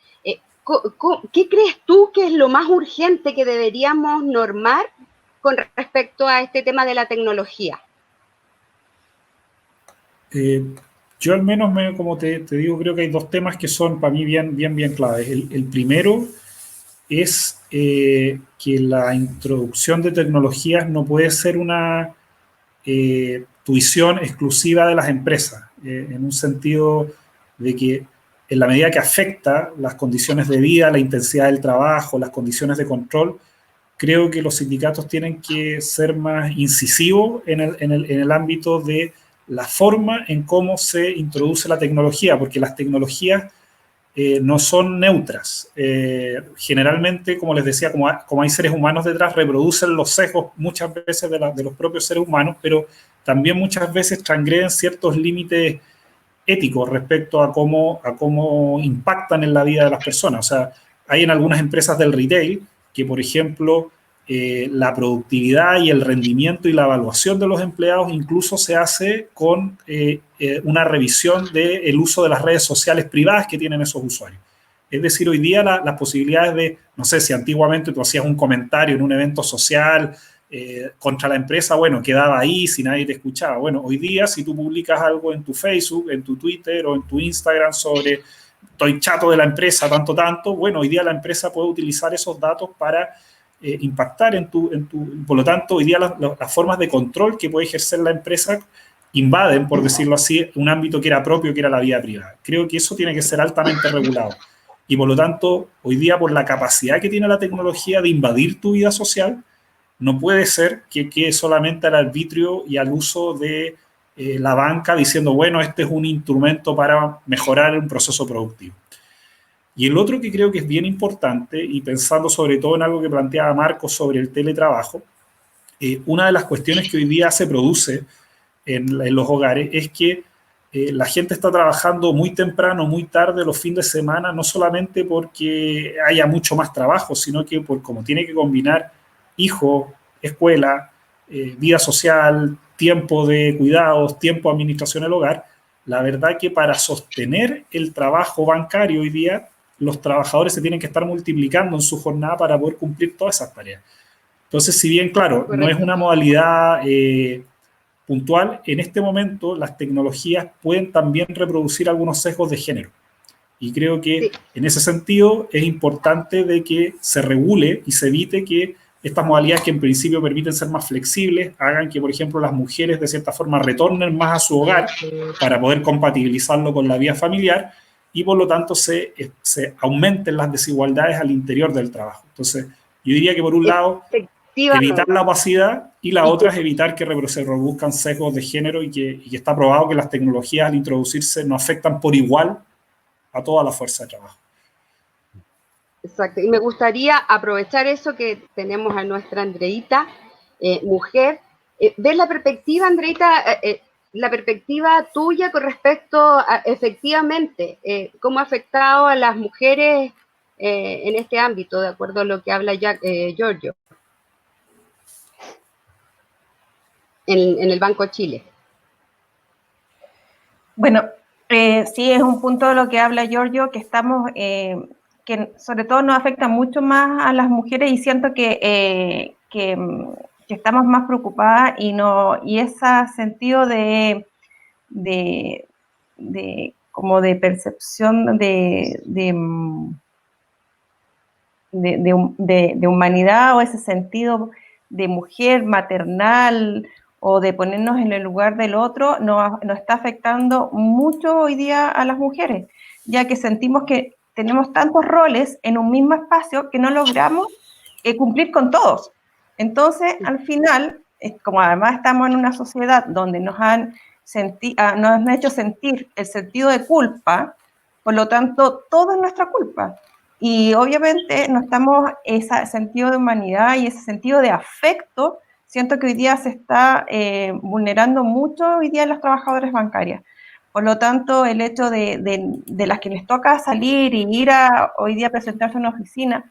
¿qué crees tú que es lo más urgente que deberíamos normar con respecto a este tema de la tecnología? Yo al menos, como te digo, creo que hay dos temas que son para mí bien claves. El primero es que la introducción de tecnologías no puede ser una tuición exclusiva de las empresas, en un sentido de que en la medida que afecta las condiciones de vida, la intensidad del trabajo, las condiciones de control, creo que los sindicatos tienen que ser más incisivos en el ámbito de la forma en cómo se introduce la tecnología, porque las tecnologías no son neutras. Generalmente, como les decía, como hay seres humanos detrás, reproducen los sesgos muchas veces de los propios seres humanos, pero también muchas veces transgreden ciertos límites éticos respecto a cómo impactan en la vida de las personas. O sea, hay en algunas empresas del retail que, por ejemplo, la productividad y el rendimiento y la evaluación de los empleados incluso se hace con una revisión del uso de las redes sociales privadas que tienen esos usuarios. Es decir, hoy día las posibilidades de, no sé, si antiguamente tú hacías un comentario en un evento social contra la empresa, bueno, quedaba ahí si nadie te escuchaba. Bueno, hoy día si tú publicas algo en tu Facebook, en tu Twitter o en tu Instagram sobre estoy chato de la empresa, tanto, bueno, hoy día la empresa puede utilizar esos datos para impactar por lo tanto, hoy día las formas de control que puede ejercer la empresa invaden, por decirlo así, un ámbito que era propio, que era la vida privada. Creo que eso tiene que ser altamente regulado. Y por lo tanto, hoy día, por la capacidad que tiene la tecnología de invadir tu vida social, no puede ser que quede solamente al arbitrio y al uso de la banca diciendo, bueno, este es un instrumento para mejorar un proceso productivo. Y el otro que creo que es bien importante, y pensando sobre todo en algo que planteaba Marcos sobre el teletrabajo, una de las cuestiones que hoy día se produce en los hogares es que la gente está trabajando muy temprano, muy tarde, los fines de semana, no solamente porque haya mucho más trabajo, sino que por como tiene que combinar hijos, escuela, vida social, tiempo de cuidados, tiempo de administración del hogar, la verdad que para sostener el trabajo bancario hoy día, los trabajadores se tienen que estar multiplicando en su jornada para poder cumplir todas esas tareas. Entonces, si bien, claro, no es una modalidad puntual, en este momento las tecnologías pueden también reproducir algunos sesgos de género. Y creo que en ese sentido es importante de que se regule y se evite que estas modalidades que en principio permiten ser más flexibles hagan que, por ejemplo, las mujeres de cierta forma retornen más a su hogar para poder compatibilizarlo con la vida familiar y por lo tanto se aumenten las desigualdades al interior del trabajo. Entonces, yo diría que por un lado, evitar la opacidad y la otra es evitar que se reproduzcan sesgos de género y que está probado que las tecnologías al introducirse no afectan por igual a toda la fuerza de trabajo. Exacto, y me gustaría aprovechar eso que tenemos a nuestra Andreita, mujer, ver la perspectiva, Andreita, la perspectiva tuya con respecto a, efectivamente, cómo ha afectado a las mujeres en este ámbito, de acuerdo a lo que habla ya Giorgio, en el Banco de Chile. Bueno, sí, es un punto de lo que habla Giorgio, que estamos, que sobre todo nos afecta mucho más a las mujeres y siento que estamos más preocupadas y ese sentido como de percepción de humanidad o ese sentido de mujer maternal o de ponernos en el lugar del otro, nos está afectando mucho hoy día a las mujeres, ya que sentimos que tenemos tantos roles en un mismo espacio que no logramos cumplir con todos. Entonces, al final, como además estamos en una sociedad donde nos han hecho sentir el sentido de culpa, por lo tanto, todo es nuestra culpa. Y obviamente no estamos, ese sentido de humanidad y ese sentido de afecto, siento que hoy día se está vulnerando mucho hoy día en las trabajadoras bancarias. Por lo tanto, el hecho de las que les toca salir y ir hoy día a presentarse en una oficina,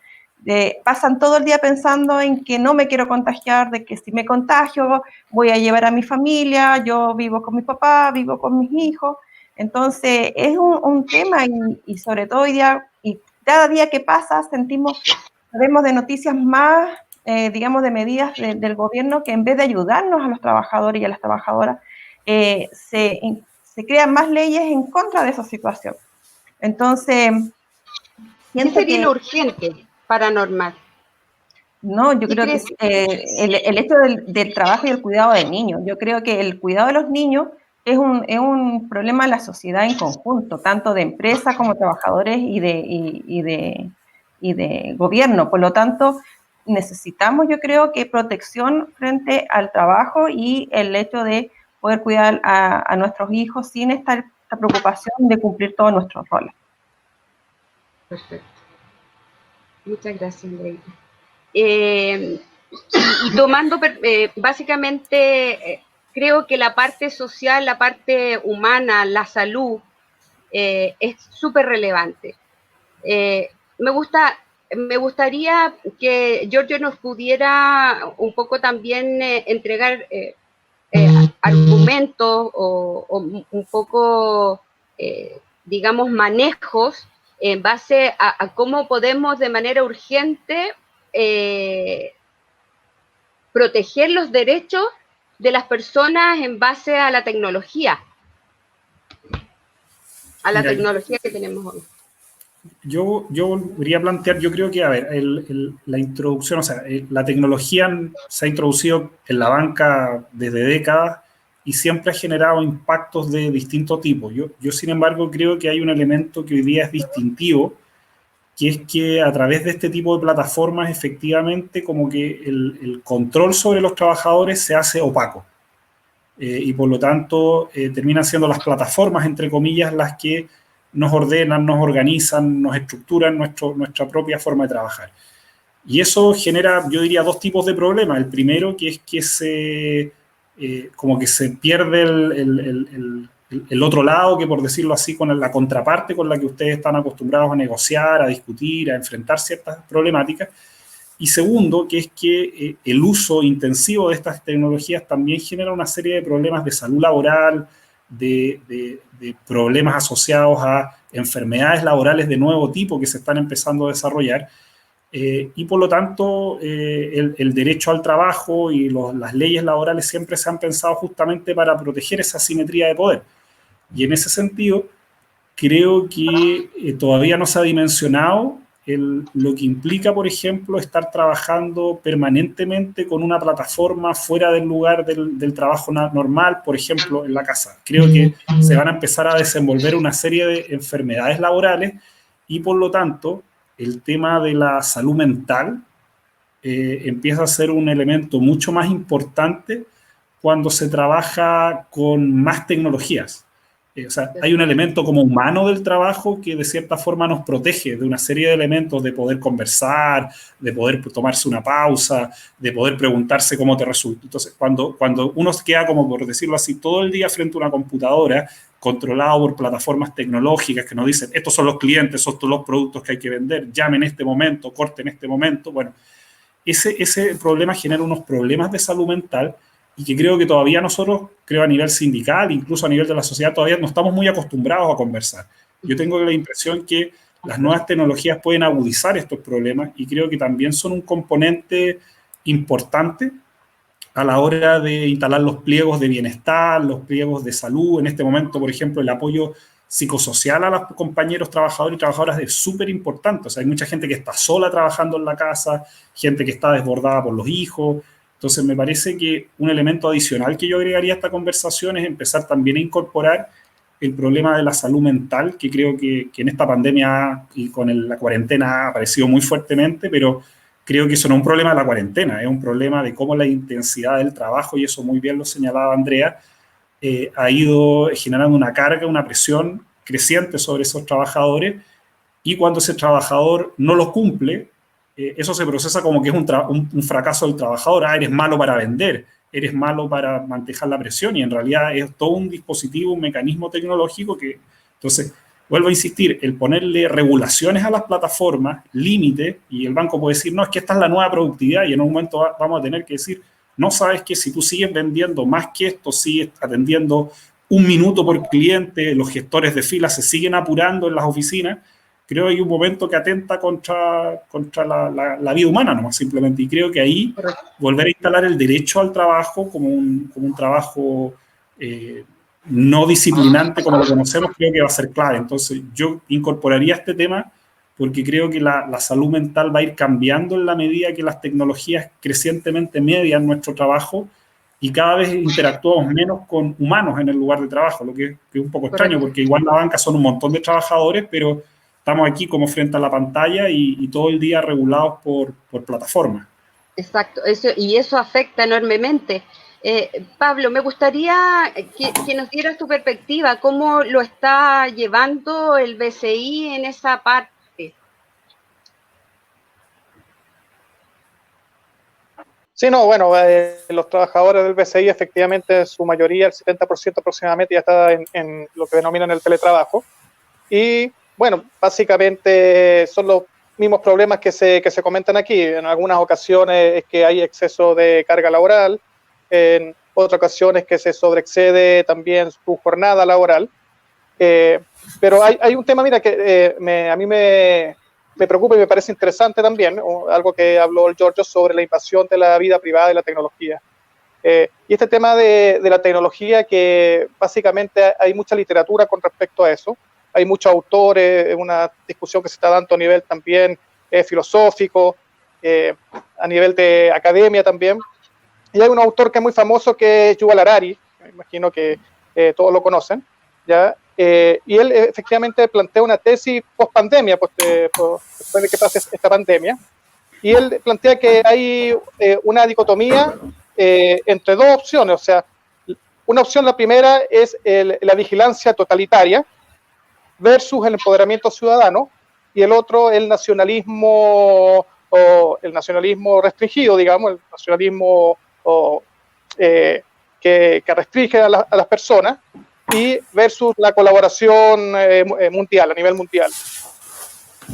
pasan todo el día pensando en que no me quiero contagiar, de que si me contagio voy a llevar a mi familia, yo vivo con mi papá, vivo con mis hijos. Entonces, es un tema y sobre todo hoy día, y cada día que pasa sabemos de noticias más, digamos, de medidas del gobierno que en vez de ayudarnos a los trabajadores y a las trabajadoras, se crean más leyes en contra de esa situación. Entonces, ¿qué sería lo urgente para normal? No, yo creo que el hecho del trabajo y el cuidado de niños, yo creo que el cuidado de los niños es un problema de la sociedad en conjunto, tanto de empresas como trabajadores y de gobierno. Por lo tanto, necesitamos, yo creo, que protección frente al trabajo y el hecho de poder cuidar a nuestros hijos sin esta preocupación de cumplir todos nuestros roles. Perfecto. Muchas gracias, Leila. Y tomando básicamente, creo que la parte social, la parte humana, la salud, es súper relevante. Me gustaría que Giorgio nos pudiera un poco también entregar argumentos o un poco, digamos, manejos en base a cómo podemos de manera urgente proteger los derechos de las personas en base a la tecnología, que tenemos hoy. Yo volvería a plantear, yo creo que, a ver, la introducción, o sea, la tecnología se ha introducido en la banca desde décadas y siempre ha generado impactos de distinto tipo. Yo, sin embargo, creo que hay un elemento que hoy día es distintivo, que es que a través de este tipo de plataformas, efectivamente, como que el control sobre los trabajadores se hace opaco. Y por lo tanto, terminan siendo las plataformas, entre comillas, las que nos ordenan, nos organizan, nos estructuran nuestra propia forma de trabajar. Y eso genera, yo diría, dos tipos de problemas. El primero, que es que como que se pierde el otro lado, que por decirlo así, con la contraparte con la que ustedes están acostumbrados a negociar, a discutir, a enfrentar ciertas problemáticas. Y segundo, que es que el uso intensivo de estas tecnologías también genera una serie de problemas de salud laboral, de problemas asociados a enfermedades laborales de nuevo tipo que se están empezando a desarrollar. Y por lo tanto, el derecho al trabajo y las leyes laborales siempre se han pensado justamente para proteger esa asimetría de poder. Y en ese sentido, creo que todavía no se ha dimensionado lo que implica, por ejemplo, estar trabajando permanentemente con una plataforma fuera del lugar del trabajo normal, por ejemplo, en la casa. Creo que se van a empezar a desenvolver una serie de enfermedades laborales y, por lo tanto, el tema de la salud mental empieza a ser un elemento mucho más importante cuando se trabaja con más tecnologías. O sea, hay un elemento como humano del trabajo que de cierta forma nos protege de una serie de elementos de poder conversar, de poder tomarse una pausa, de poder preguntarse cómo te resulta. Entonces, cuando uno se queda, como por decirlo así, todo el día frente a una computadora, controlado por plataformas tecnológicas que nos dicen, estos son los clientes, estos son los productos que hay que vender, llame en este momento, corte en este momento, bueno, ese problema genera unos problemas de salud mental y que creo que todavía nosotros, creo a nivel sindical, incluso a nivel de la sociedad, todavía no estamos muy acostumbrados a conversar. Yo tengo la impresión que las nuevas tecnologías pueden agudizar estos problemas y creo que también son un componente importante a la hora de instalar los pliegos de bienestar, los pliegos de salud. En este momento, por ejemplo, el apoyo psicosocial a los compañeros trabajadores y trabajadoras es súper importante. O sea, hay mucha gente que está sola trabajando en la casa, gente que está desbordada por los hijos. Entonces, me parece que un elemento adicional que yo agregaría a esta conversación es empezar también a incorporar el problema de la salud mental, que creo que en esta pandemia y con la cuarentena ha aparecido muy fuertemente, pero creo que eso no es un problema de la cuarentena, es un problema de cómo la intensidad del trabajo, y eso muy bien lo señalaba Andrea, ha ido generando una carga, una presión creciente sobre esos trabajadores, y cuando ese trabajador no lo cumple, eso se procesa como que es un fracaso del trabajador. Eres malo para vender, eres malo para manejar la presión, y en realidad es todo un dispositivo, un mecanismo tecnológico que, entonces, vuelvo a insistir, el ponerle regulaciones a las plataformas, límites, y el banco puede decir, no, es que esta es la nueva productividad, y en un momento vamos a tener que decir, no, sabes que si tú sigues vendiendo más que esto, sigues atendiendo 1 minuto por cliente, los gestores de fila se siguen apurando en las oficinas, creo que hay un momento que atenta contra la vida humana, nomás simplemente. Y creo que ahí volver a instalar el derecho al trabajo como un trabajo no disciplinante como lo conocemos, creo que va a ser clave. Entonces, yo incorporaría este tema porque creo que la salud mental va a ir cambiando en la medida que las tecnologías crecientemente median nuestro trabajo y cada vez interactuamos menos con humanos en el lugar de trabajo, lo que es un poco extraño, porque igual la banca son un montón de trabajadores, pero estamos aquí como frente a la pantalla y todo el día regulados por plataformas. Exacto, eso afecta enormemente. Pablo, me gustaría que nos dieras tu perspectiva, cómo lo está llevando el BCI en esa parte. Sí, no, bueno, los trabajadores del BCI efectivamente, su mayoría, el 70% aproximadamente, ya está en lo que denominan el teletrabajo. Y bueno, básicamente son los mismos problemas que se comentan aquí. En algunas ocasiones es que hay exceso de carga laboral, en otras ocasiones que se sobreexcede también su jornada laboral. Pero hay un tema, mira, que a mí me preocupa y me parece interesante también, algo que habló el Giorgio sobre la invasión de la vida privada y la tecnología. Y este tema de la tecnología, que básicamente hay mucha literatura con respecto a eso, hay muchos autores, es una discusión que se está dando a nivel también filosófico, a nivel de academia también. Y hay un autor que es muy famoso, que es Yuval Harari, me imagino que todos lo conocen, ¿ya? Y él efectivamente plantea una tesis post-pandemia, pues, después de que pase esta pandemia, y él plantea que hay una dicotomía entre dos opciones. O sea, una opción, la primera, es la vigilancia totalitaria versus el empoderamiento ciudadano, y el otro, el nacionalismo, o el nacionalismo restringido, digamos, el nacionalismo que restringe a las personas, y versus la colaboración mundial, a nivel mundial.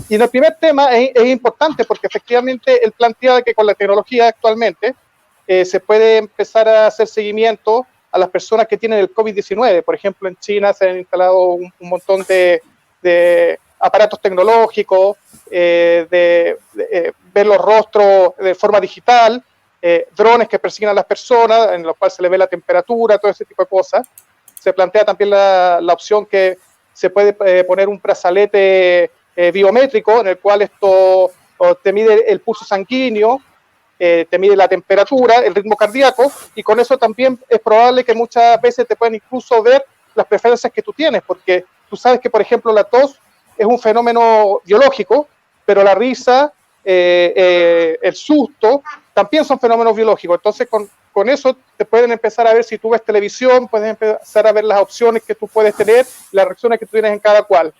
Y en el primer tema es importante, porque efectivamente él plantea que con la tecnología actualmente se puede empezar a hacer seguimiento a las personas que tienen el COVID-19. Por ejemplo, en China se han instalado un montón de aparatos tecnológicos, ver los rostros de forma digital, drones que persiguen a las personas, en los cuales se le ve la temperatura, todo ese tipo de cosas. Se plantea también la opción que se puede poner un brazalete biométrico, en el cual esto te mide el pulso sanguíneo, te mide la temperatura, el ritmo cardíaco, y con eso también es probable que muchas veces te puedan incluso ver las preferencias que tú tienes, porque tú sabes que, por ejemplo, la tos es un fenómeno biológico, pero la risa, el susto, también son fenómenos biológicos. Entonces, con eso te pueden empezar a ver, si tú ves televisión, puedes empezar a ver las opciones que tú puedes tener, las reacciones que tú tienes en cada cual.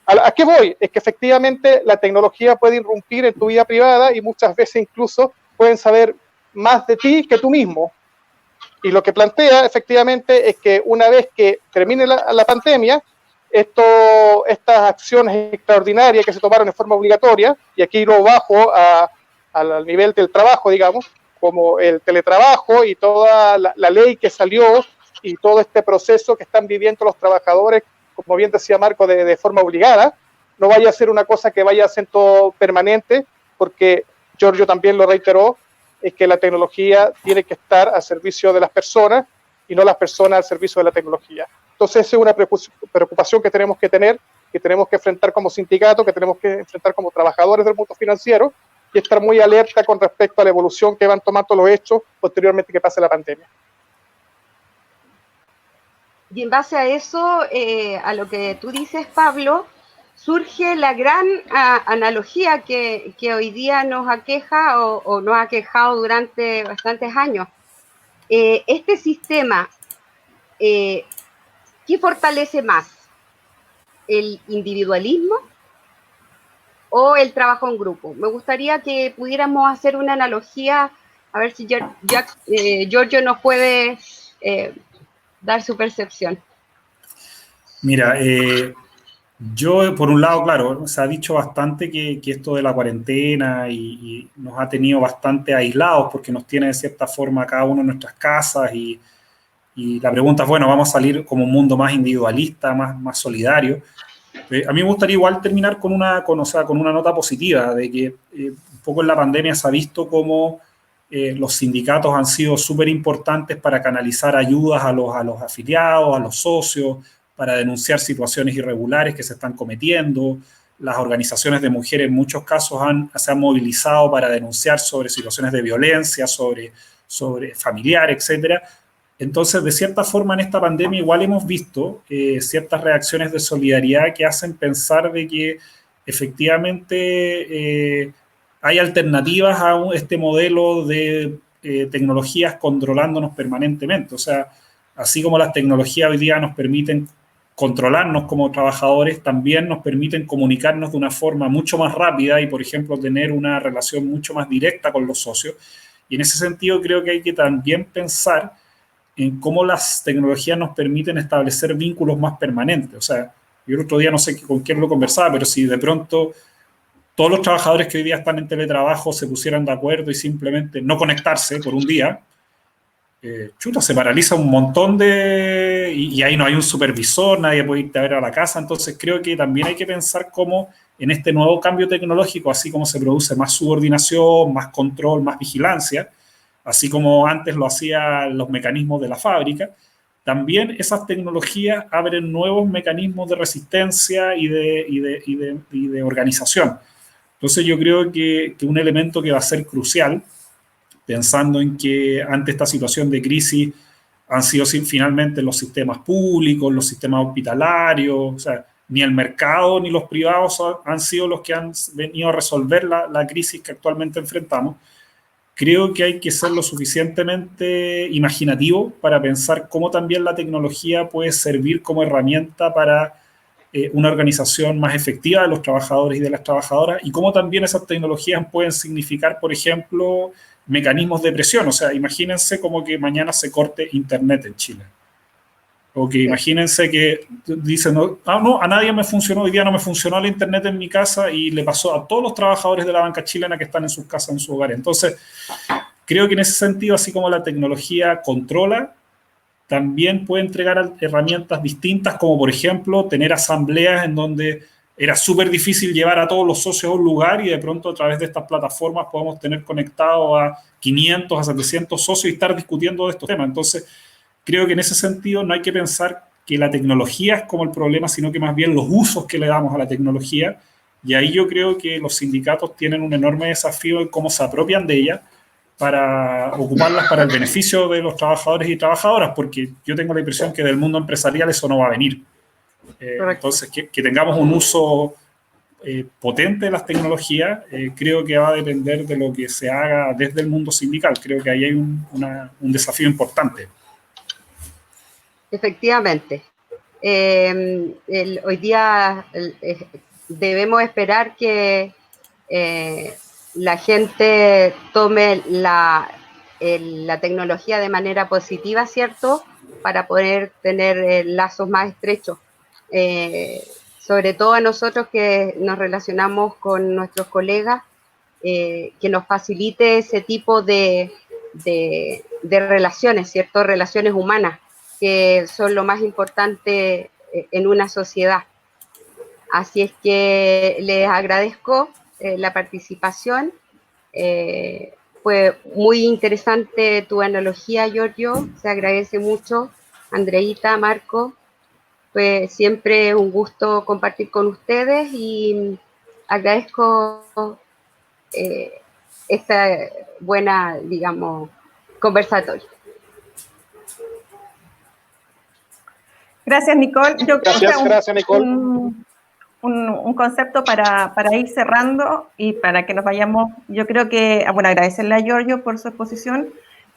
¿A qué voy? Es que efectivamente la tecnología puede irrumpir en tu vida privada, y muchas veces incluso pueden saber más de ti que tú mismo. Y lo que plantea efectivamente es que una vez que termine la pandemia, estas acciones extraordinarias que se tomaron en forma obligatoria, y aquí lo bajo al nivel del trabajo, digamos, como el teletrabajo y toda la ley que salió, y todo este proceso que están viviendo los trabajadores, como bien decía Marco, de forma obligada, no vaya a ser una cosa que vaya a ser todo permanente, porque Giorgio también lo reiteró, es que la tecnología tiene que estar al servicio de las personas, y no las personas al servicio de la tecnología. Entonces, esa es una preocupación que tenemos que tener, que tenemos que enfrentar como sindicato, que tenemos que enfrentar como trabajadores del mundo financiero, y estar muy alerta con respecto a la evolución que van tomando los hechos posteriormente que pase la pandemia. Y en base a eso, a lo que tú dices, Pablo, surge la gran analogía que hoy día nos aqueja o nos ha aquejado durante bastantes años. Este sistema, ¿qué fortalece más? ¿El individualismo o el trabajo en grupo? Me gustaría que pudiéramos hacer una analogía, a ver si Giorgio nos puede dar su percepción. Mira, yo, por un lado, claro, se ha dicho bastante que esto de la cuarentena y nos ha tenido bastante aislados, porque nos tiene de cierta forma cada uno en nuestras casas, y la pregunta es, bueno, ¿vamos a salir como un mundo más individualista, más solidario? A mí me gustaría igual terminar con una nota positiva, de que un poco en la pandemia se ha visto cómo los sindicatos han sido súper importantes para canalizar ayudas a los afiliados, a los socios, para denunciar situaciones irregulares que se están cometiendo. Las organizaciones de mujeres en muchos casos se han movilizado para denunciar sobre situaciones de violencia, sobre familiar, etcétera. Entonces, de cierta forma, en esta pandemia igual hemos visto ciertas reacciones de solidaridad que hacen pensar de que efectivamente hay alternativas a este modelo de tecnologías controlándonos permanentemente. O sea, así como las tecnologías hoy día nos permiten controlarnos como trabajadores, también nos permiten comunicarnos de una forma mucho más rápida y, por ejemplo, tener una relación mucho más directa con los socios. Y en ese sentido creo que hay que también pensar en cómo las tecnologías nos permiten establecer vínculos más permanentes. O sea, yo el otro día no sé con quién lo conversaba, pero si de pronto todos los trabajadores que hoy día están en teletrabajo se pusieran de acuerdo y simplemente no conectarse por un día, chuta, se paraliza un montón y ahí no hay un supervisor, nadie puede irte a ver a la casa. Entonces creo que también hay que pensar cómo en este nuevo cambio tecnológico, así como se produce más subordinación, más control, más vigilancia, así como antes lo hacían los mecanismos de la fábrica, también esas tecnologías abren nuevos mecanismos de resistencia y de organización. Entonces yo creo que un elemento que va a ser crucial, pensando en que ante esta situación de crisis han sido finalmente los sistemas públicos, los sistemas hospitalarios, o sea, ni el mercado ni los privados han sido los que han venido a resolver la crisis que actualmente enfrentamos. Creo que hay que ser lo suficientemente imaginativo para pensar cómo también la tecnología puede servir como herramienta para una organización más efectiva de los trabajadores y de las trabajadoras y cómo también esas tecnologías pueden significar, por ejemplo, mecanismos de presión. O sea, imagínense como que mañana se corte internet en Chile. O que imagínense que dicen, no, a nadie me funcionó, hoy día no me funcionó el internet en mi casa y le pasó a todos los trabajadores de la banca chilena que están en sus casas, en sus hogares. Entonces, creo que en ese sentido, así como la tecnología controla, también puede entregar herramientas distintas, como por ejemplo tener asambleas en donde era súper difícil llevar a todos los socios a un lugar y de pronto a través de estas plataformas podemos tener conectados a 500, a 700 socios y estar discutiendo de estos temas. Entonces, creo que en ese sentido no hay que pensar que la tecnología es como el problema, sino que más bien los usos que le damos a la tecnología. Y ahí yo creo que los sindicatos tienen un enorme desafío en cómo se apropian de ella para ocuparlas para el beneficio de los trabajadores y trabajadoras, porque yo tengo la impresión que del mundo empresarial eso no va a venir. Entonces, que tengamos un uso potente de las tecnologías, creo que va a depender de lo que se haga desde el mundo sindical. Creo que ahí hay un desafío importante. Efectivamente. Hoy día debemos esperar que la gente tome la tecnología de manera positiva, ¿cierto? Para poder tener lazos más estrechos. Sobre todo a nosotros que nos relacionamos con nuestros colegas, que nos facilite ese tipo de relaciones, ¿cierto? Relaciones humanas, que son lo más importante en una sociedad. Así es que les agradezco la participación. Fue muy interesante tu analogía, Giorgio. Se agradece mucho. Andreita, Marco, fue siempre un gusto compartir con ustedes y agradezco esta buena, digamos, conversatorio. Gracias, Nicole. Gracias, Nicole. Un concepto para ir cerrando y para que nos vayamos. Yo creo que, bueno, agradecerle a Giorgio por su exposición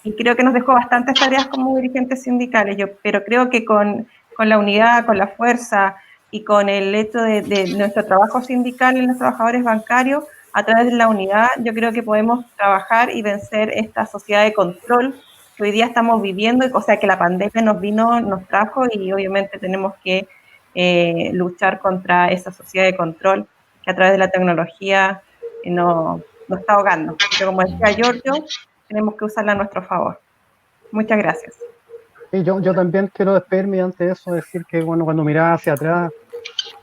y creo que nos dejó bastantes tareas como dirigentes sindicales, pero creo que con la unidad, con la fuerza y con el hecho de nuestro trabajo sindical en los trabajadores bancarios, a través de la unidad, yo creo que podemos trabajar y vencer esta sociedad de control que hoy día estamos viviendo, o sea que la pandemia nos trajo y obviamente tenemos que luchar contra esa sociedad de control que a través de la tecnología nos está ahogando. Pero como decía Giorgio, tenemos que usarla a nuestro favor. Muchas gracias. Y yo también quiero despedirme y antes de eso decir que bueno, cuando miraba hacia atrás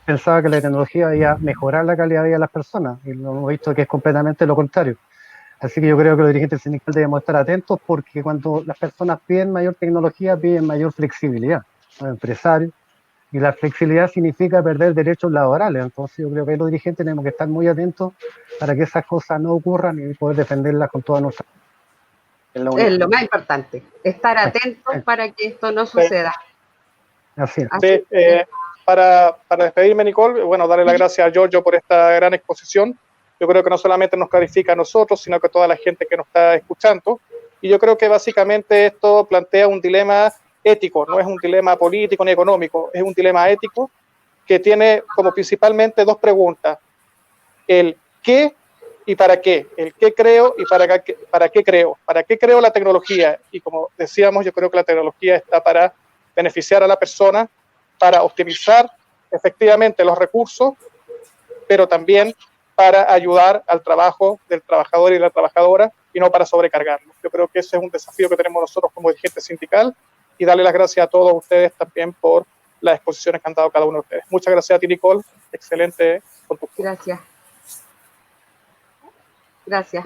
pensaba que la tecnología iba a mejorar la calidad de vida de las personas y lo hemos visto que es completamente lo contrario. Así que yo creo que los dirigentes sindicales debemos estar atentos porque cuando las personas piden mayor tecnología, piden mayor flexibilidad. Los empresarios, y la flexibilidad significa perder derechos laborales. Entonces yo creo que los dirigentes tenemos que estar muy atentos para que esas cosas no ocurran y poder defenderlas con toda nuestra... Es lo más importante, estar atentos para que esto no suceda. Así es. Sí, para despedirme, Nicole, bueno, darle las gracias a Giorgio por esta gran exposición. yo creo que no solamente nos clarifica a nosotros, sino que a toda la gente que nos está escuchando. Y yo creo que básicamente esto plantea un dilema ético, no es un dilema político ni económico, es un dilema ético que tiene como principalmente dos preguntas: el qué y para qué, el qué creo y para qué creo la tecnología. Y como decíamos, yo creo que la tecnología está para beneficiar a la persona, para optimizar efectivamente los recursos, pero también para ayudar al trabajo del trabajador y la trabajadora y no para sobrecargarlo. Yo creo que ese es un desafío que tenemos nosotros como dirigente sindical, y darle las gracias a todos ustedes también por las exposiciones que han dado cada uno de ustedes. Muchas gracias a ti, Nicole. Excelente conducción. Gracias. Gracias.